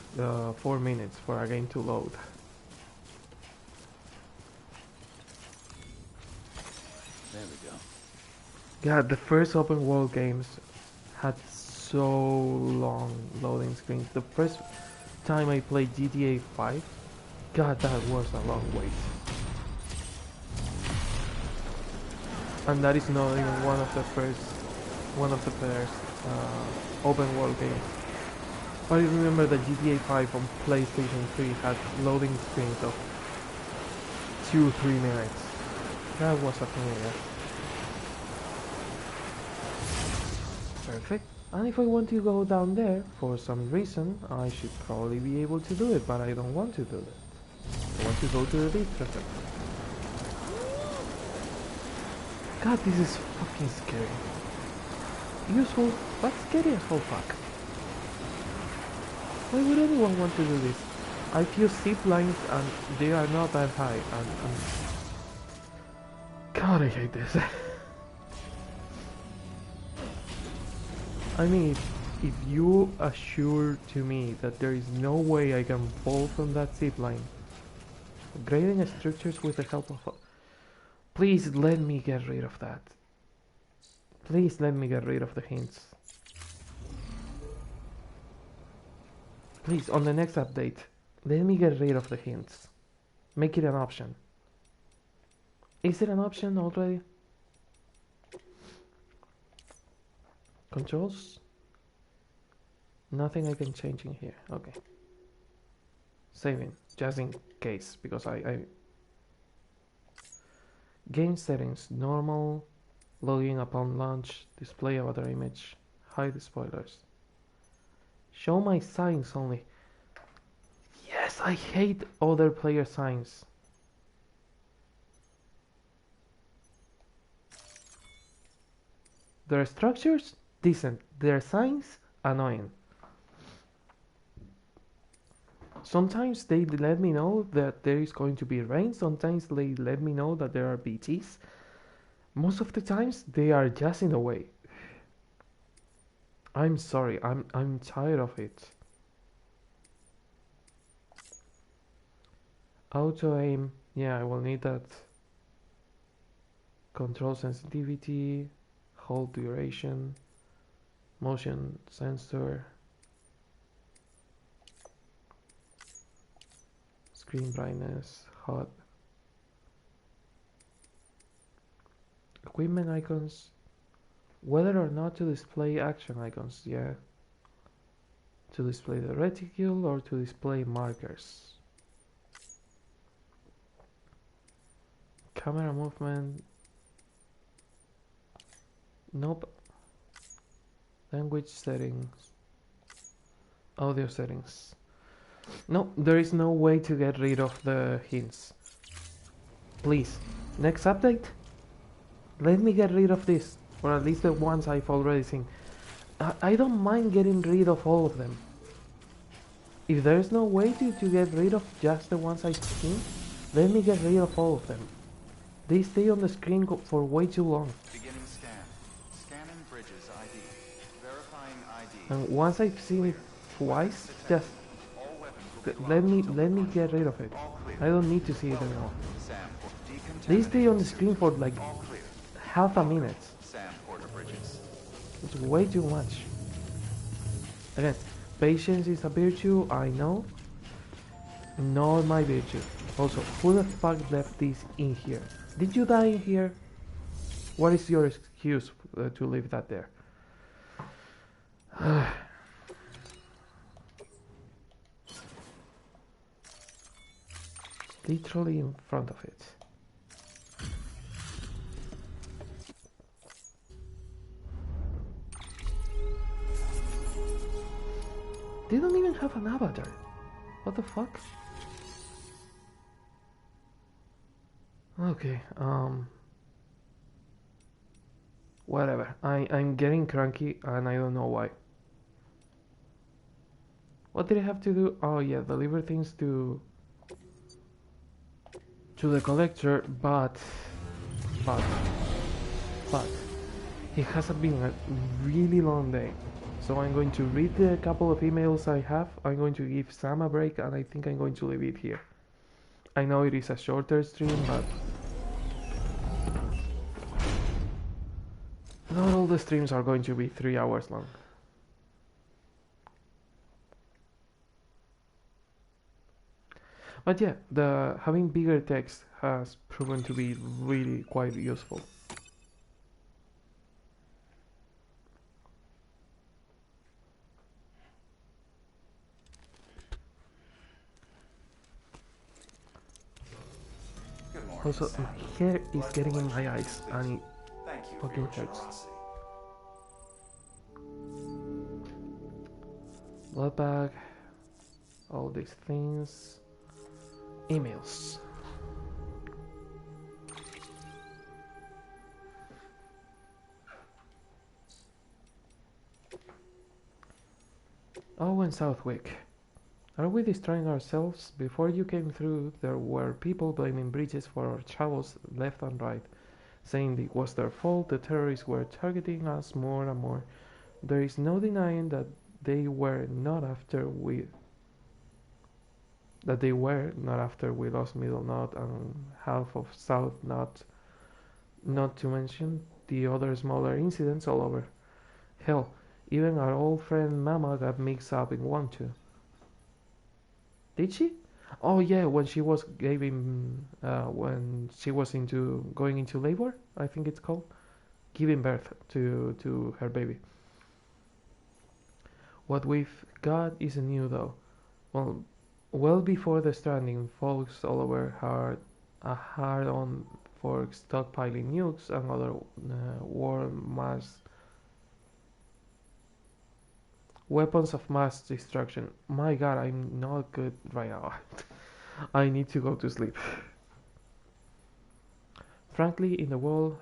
4 minutes for a game to load. There we go. God, the first open world games had so long loading screens. The first time I played GTA 5, God, that was a long wait. And that is not even one of the first open world games. I remember that GTA 5 on PlayStation 3 had loading screens of 2-3 minutes. That was a thing, yeah. Perfect. And if I want to go down there, for some reason, I should probably be able to do it, but I don't want to do that. I want to go to the beach. Perfect. God, this is fucking scary. Useful, but scary as hell fuck. Why would anyone want to do this? I feel zip lines and they are not that high and God, I hate this. I mean, if you assure to me that there is no way I can fall from that zip line, grading structures with the help of... Please let me get rid of that. Please let me get rid of the hints. Please, on the next update, let me get rid of the hints. Make it an option. Is it an option already? Controls? Nothing I can change in here. Okay. Saving, just in case, because I... Game settings, normal, login upon launch, display avatar image, hide spoilers. Show my signs only. Yes, I hate other player signs. Their structures, decent. Their signs, annoying. Sometimes they let me know that there is going to be rain. Sometimes they let me know that there are BTs. Most of the times they are just in the way. I'm sorry, I'm tired of it. Auto aim, yeah, I will need that. Control sensitivity, hold duration, motion sensor, screen brightness, HUD, equipment icons, whether or not to display action icons, yeah. To display the reticule or to display markers. Camera movement, nope. Language settings, audio settings. No, there is no way to get rid of the hints. Please, next update, let me get rid of this, or at least the ones I've already seen. I don't mind getting rid of all of them. If there's no way to get rid of just the ones I've seen, let me get rid of all of them. They stay on the screen for way too long. Beginning scan. Scanning bridges ID. Verifying ID. And once I've seen it twice, just let me get rid of it. I don't need to see it anymore. They stay on the screen for like half a minute. It's way too much. Again, patience is a virtue, I know. Not my virtue. Also, who the fuck left this in here? Did you die in here? What is your excuse to leave that there? Literally in front of it. They don't even have an avatar. What the fuck? Okay, whatever. I'm getting cranky and I don't know why. What did I have to do? Oh yeah, deliver things to the collector, but but but it has been a really long day. So I'm going to read the couple of emails I have. I'm going to give Sam a break, and I think I'm going to leave it here. I know it is a shorter stream, but not all the streams are going to be 3 hours long. But yeah, the having bigger text has proven to be really quite useful. Good morning, Also, Sam. my hair is getting in my eyes, Congratulations, and it Thank you for fucking your hurts. generosity. Blood bag, all these things, emails. Oh, and Southwick. Are we destroying ourselves? Before you came through, there were people blaming Bridges for our travels left and right, saying it was their fault. The terrorists were targeting us more and more. There is no denying that they were not after we lost Middle Knot and half of South Knot, not to mention the other smaller incidents all over. Hell, even our old friend Mama got mixed up in one too. Did she? Oh yeah, when she was when she was going into labor, I think it's called, giving birth to her baby. What we've got isn't new though. Well before the Stranding, folks all over had hard on for stockpiling nukes and other weapons of mass destruction. My god, I'm not good right now. I need to go to sleep. Frankly, in the world,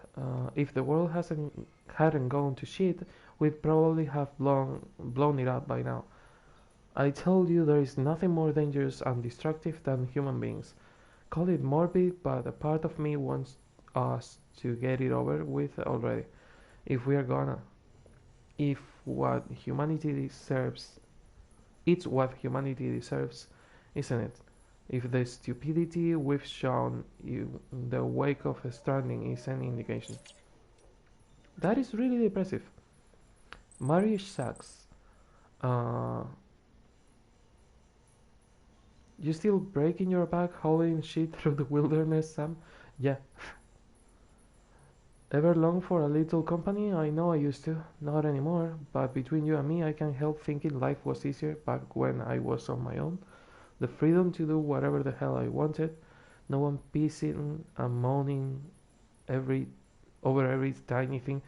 if the world hadn't gone to shit, we'd probably have blown it up by now. I told you there is nothing more dangerous and destructive than human beings. Call it morbid, but a part of me wants us to get it over with already. If we are gonna. If what humanity deserves, it's what humanity deserves, isn't it? If the stupidity we've shown in the wake of Stranding is any indication. That is really depressive. Marriage sucks. You still breaking your back hauling shit through the wilderness, Sam? Yeah. Ever long for a little company? I know I used to. Not anymore. But between you and me, I can't help thinking life was easier back when I was on my own. The freedom to do whatever the hell I wanted. No one pissing and moaning over every tiny thing.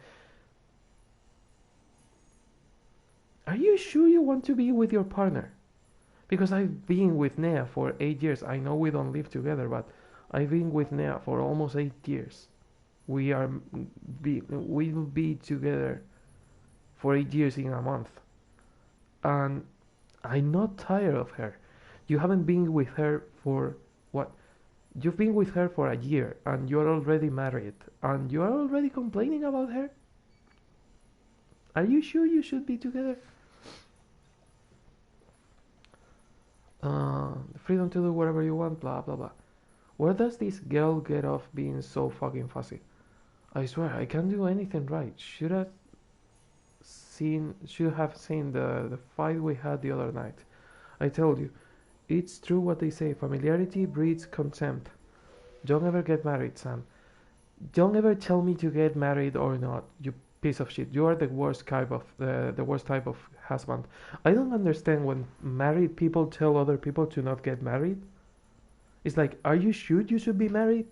Are you sure you want to be with your partner? Because I've been with Nea for 8 years. I know we don't live together, but I've been with Nea for almost 8 years. We'll be together for 8 years in a month. And I'm not tired of her. You haven't been with her for what? You've been with her for a year and you're already married and you are already complaining about her? Are you sure you should be together? Freedom to do whatever you want, blah blah blah. Where does this girl get off being so fucking fussy? I swear I can't do anything right. Should have seen the fight we had the other night. I told you, it's true what they say, familiarity breeds contempt. Don't ever get married, Sam. Don't ever tell me to get married or not, you piece of shit. You are the worst type of the worst type of husband. I don't understand when married people tell other people to not get married. It's like, are you sure you should be married?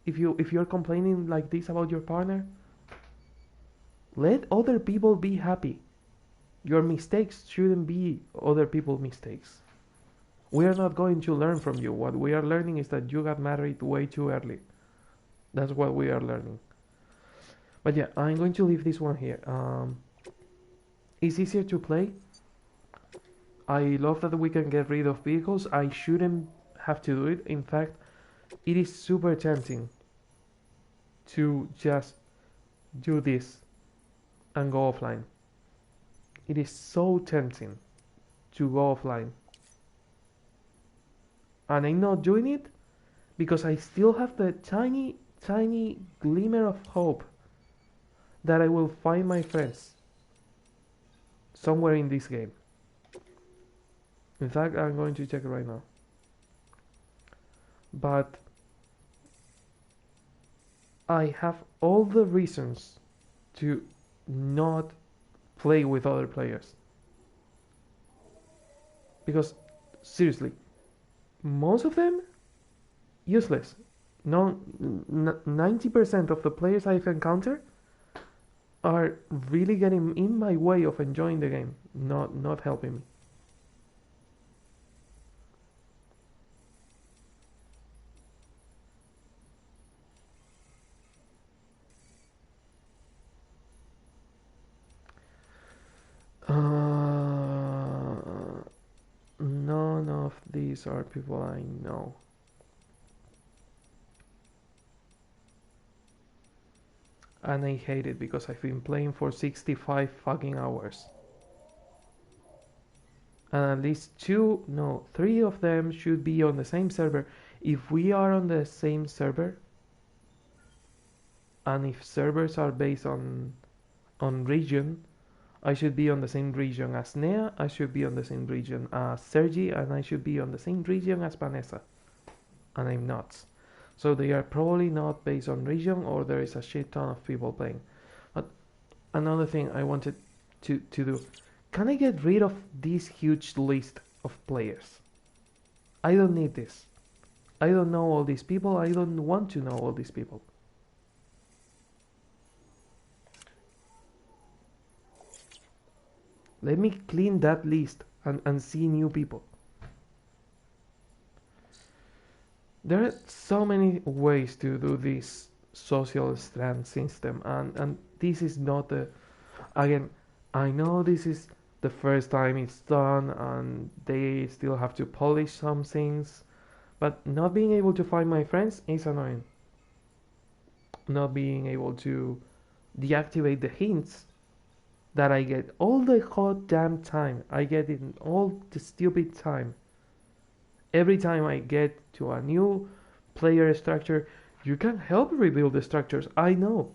If you're complaining like this about your partner, let other people be happy. Your mistakes shouldn't be other people's mistakes. We are not going to learn from you. What we are learning is that you got married way too early. That's what we are learning. But yeah, I'm going to leave this one here. It's easier to play. I love that we can get rid of vehicles. I shouldn't have to do it. In fact, it is super tempting to just do this and go offline. It is so tempting to go offline. And I'm not doing it because I still have the tiny glimmer of hope that I will find my friends somewhere in this game. In fact, I'm going to check it right now. But I have all the reasons to not play with other players. Because, seriously, most of them, useless. No, 90% of the players I've encountered are really getting in my way of enjoying the game, not helping me. None of these are people I know. And I hate it because I've been playing for 65 fucking hours. And at least three of them should be on the same server. If we are on the same server, and if servers are based on region, I should be on the same region as Nea, I should be on the same region as Sergi, and I should be on the same region as Vanessa. And I'm not. So they are probably not based on region, or there is a shit ton of people playing. But another thing I wanted to do, can I get rid of this huge list of players? I don't need this. I don't know all these people, I don't want to know all these people. Let me clean that list and see new people. There are so many ways to do this social strand system, and this is not the... Again, I know this is the first time it's done and they still have to polish some things, but not being able to find my friends is annoying. Not being able to deactivate the hints that I get all the hot damn time. I get it all the stupid time. Every time I get to a new player structure, you can help rebuild the structures. I know.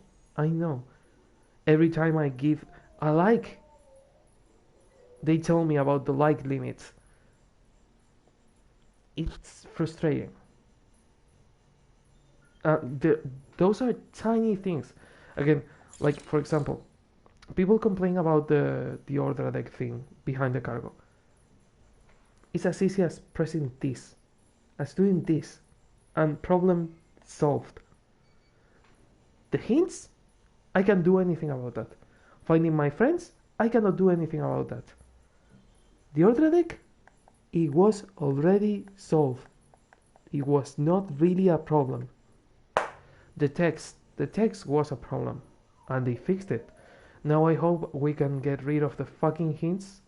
Every time I give a like, they tell me about the like limits. It's frustrating. Those are tiny things. Again, like for example, people complain about the order deck thing behind the cargo. It's as easy as pressing this, as doing this, and problem solved. The hints, I can't do anything about that. Finding my friends, I cannot do anything about that. The order deck, it was already solved. It was not really a problem. The text was a problem, and they fixed it. Now I hope we can get rid of the fucking hints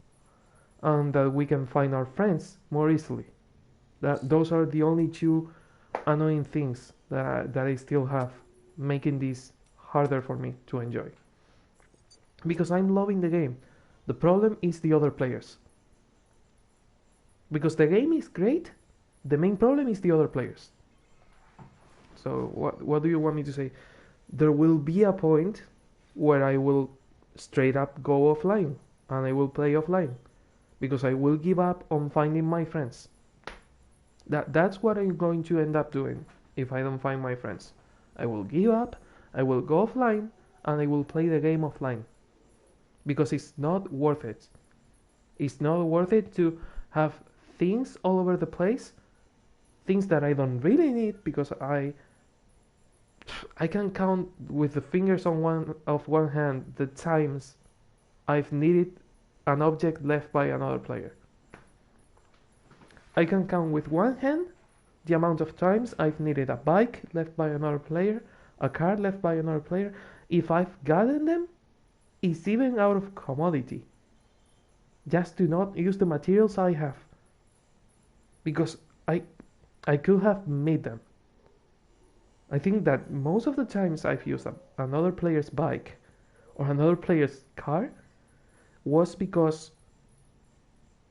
and that we can find our friends more easily. Those are the only two annoying things that I still have, making this harder for me to enjoy. Because I'm loving the game. The problem is the other players. Because the game is great, the main problem is the other players. So what do you want me to say? There will be a point where I will straight up go offline and I will play offline because I will give up on finding my friends. That's what I'm going to end up doing if I don't find my friends. I will give up, I will go offline, and I will play the game offline. Because it's not worth it. It's not worth it to have things all over the place, things that I don't really need, because I can count with the fingers on one hand the times I've needed an object left by another player. I can count with one hand the amount of times I've needed a bike left by another player, a car left by another player. If I've gotten them, it's even out of commodity. Just to not use the materials I have. Because I could have made them. I think that most of the times I've used another player's bike or another player's car was because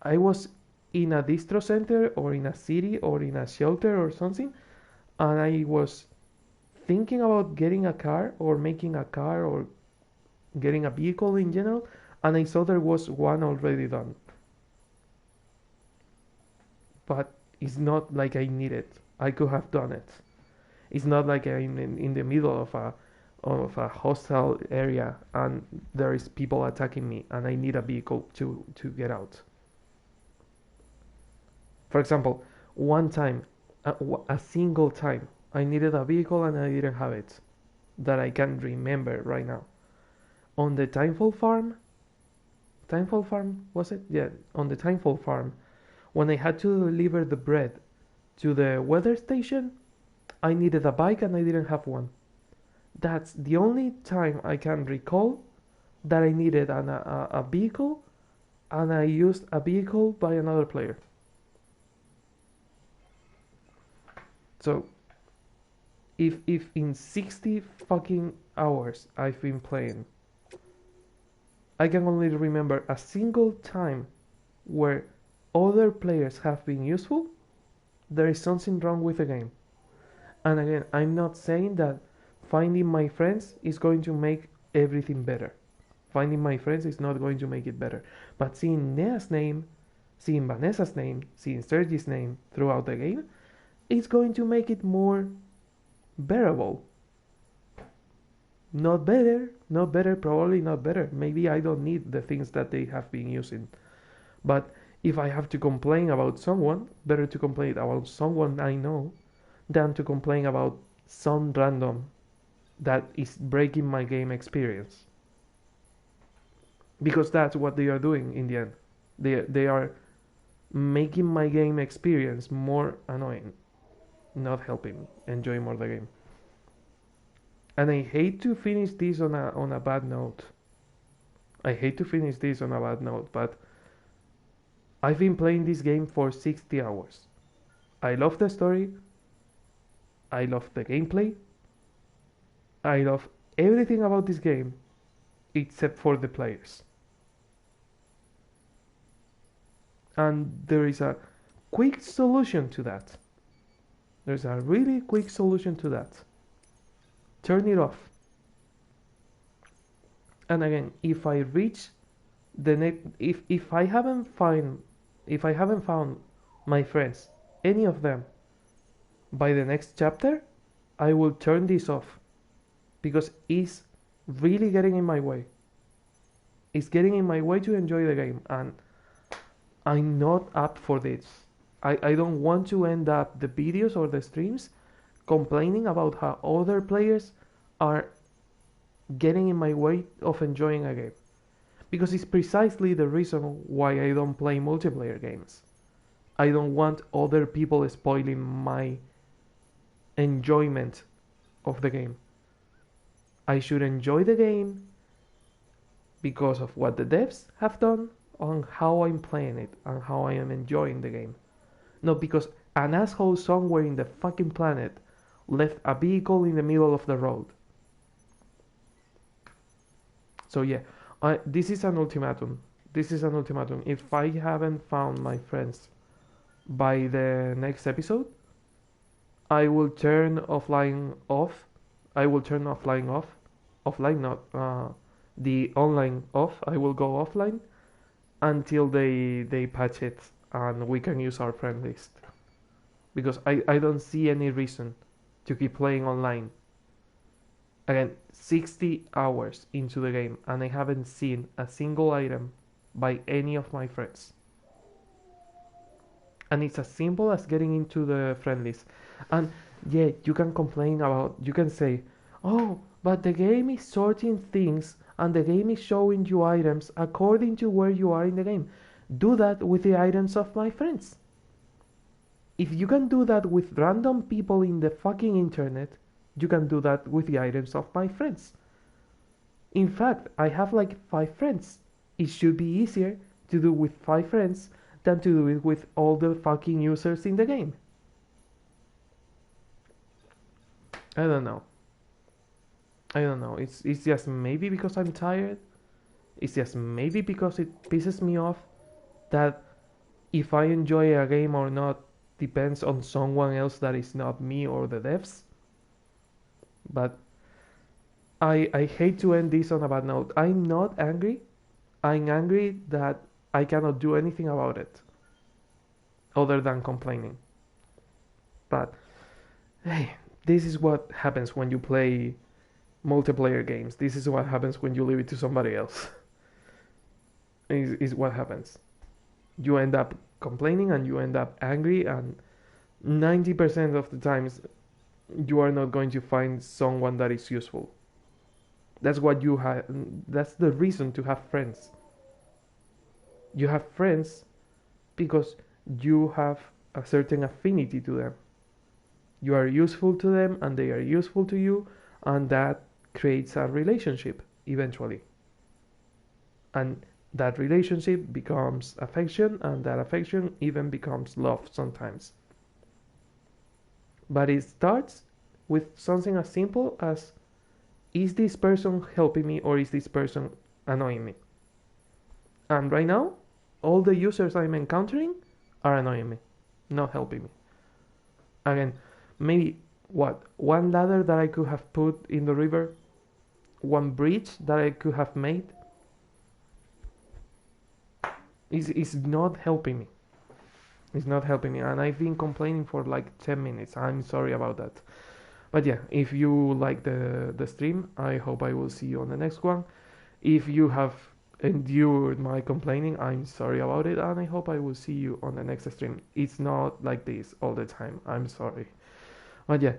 I was in a distro center or in a city or in a shelter or something, and I was thinking about getting a car or making a car or getting a vehicle in general, and I saw there was one already done. But it's not like I need it. I could have done it. It's not like I'm in the middle of a hostile area and there is people attacking me and I need a vehicle to get out. For example, one time, a single time, I needed a vehicle and I didn't have it. That I can remember right now. On the Timefall farm was it? Yeah, on the Timefall farm, when I had to deliver the bread to the weather station, I needed a bike and I didn't have one. That's the only time I can recall that I needed a vehicle and I used a vehicle by another player. So, if in 60 fucking hours I've been playing, I can only remember a single time where other players have been useful, there is something wrong with the game. And again, I'm not saying that finding my friends is going to make everything better. Finding my friends is not going to make it better. But seeing Nea's name, seeing Vanessa's name, seeing Sergi's name throughout the game, it's going to make it more bearable. Not better, probably not better. Maybe I don't need the things that they have been using. But if I have to complain about someone, better to complain about someone I know than to complain about some random that is breaking my game experience. Because that's what they are doing in the end. They are making my game experience more annoying, not helping me enjoy more the game. And I hate to finish this on a bad note. But I've been playing this game for 60 hours. I love the story. I love the gameplay. I love everything about this game except for the players. And there is a quick solution to that. There's a really quick solution to that. Turn it off. And again, if I reach the next, if I haven't found my friends, any of them, by the next chapter, I will turn this off because it's really getting in my way. It's getting in my way to enjoy the game, and I'm not up for this. I don't want to end up the videos or the streams complaining about how other players are getting in my way of enjoying a game. Because it's precisely the reason why I don't play multiplayer games. I don't want other people spoiling my enjoyment of the game. I should enjoy the game because of what the devs have done on how I'm playing it and how I am enjoying the game. Not because an asshole somewhere in the fucking planet left a vehicle in the middle of the road. So yeah, this is an ultimatum. If I haven't found my friends by the next episode, I will turn offline off. Offline not the online off. I will go offline until they patch it and we can use our friend list. Because I don't see any reason to keep playing online Again, 60 hours into the game, and I haven't seen a single item by any of my friends. And it's as simple as getting into the friend list. And yeah, you can complain about, you can say, oh, but the game is sorting things and the game is showing you items according to where you are in the game. Do that with the items of my friends. If you can do that with random people in the fucking internet, you can do that with the items of my friends. In fact, I have like 5 friends. It should be easier to do with 5 friends than to do it with all the fucking users in the game. I don't know. It's just maybe because I'm tired. It's just maybe because it pisses me off that if I enjoy a game or not depends on someone else that is not me or the devs. But I hate to end this on a bad note. I'm not angry. I'm angry that I cannot do anything about it other than complaining. But hey, this is what happens when you play multiplayer games. This is what happens when you leave it to somebody else. is what happens. You end up complaining and you end up angry, and 90% of the times you are not going to find someone that is useful. That's what you have. That's the reason to have friends. You have friends because you have a certain affinity to them. You are useful to them and they are useful to you, and that creates a relationship eventually. And that relationship becomes affection, and that affection even becomes love sometimes. But it starts with something as simple as, is this person helping me or is this person annoying me? And right now, all the users I'm encountering are annoying me, not helping me. Again, maybe one ladder that I could have put in the river, one bridge that I could have made is not helping me. It's not helping me, and I've been complaining for like 10 minutes. I'm sorry about that. But yeah, if you like the stream, I hope I will see you on the next one. If you have endured my complaining, I'm sorry about it, and I hope I will see you on the next stream. It's not like this all the time. I'm sorry. But yeah,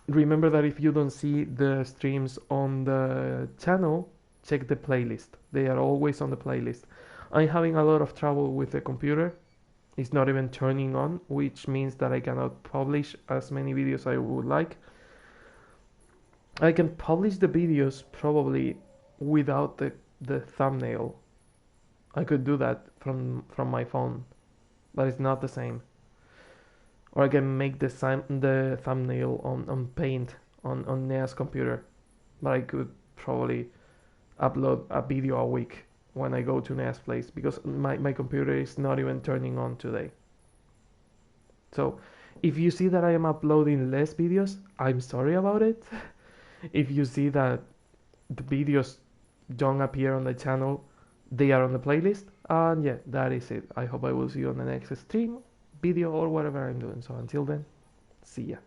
remember that if you don't see the streams on the channel, check the playlist. They are always on the playlist. I'm having a lot of trouble with the computer. It's not even turning on, which means that I cannot publish as many videos as I would like. I can publish the videos probably without the thumbnail. I could do that from my phone, but it's not the same. Or I can make the thumbnail on Paint on Nea's computer, but I could probably upload a video a week when I go to Nea's place, because my computer is not even turning on today. So if you see that I am uploading less videos, I'm sorry about it. If you see that the videos don't appear on the channel, they are on the playlist. And yeah, that is it. I hope I will see you on the next stream, video, or whatever I'm doing. So until then, see ya.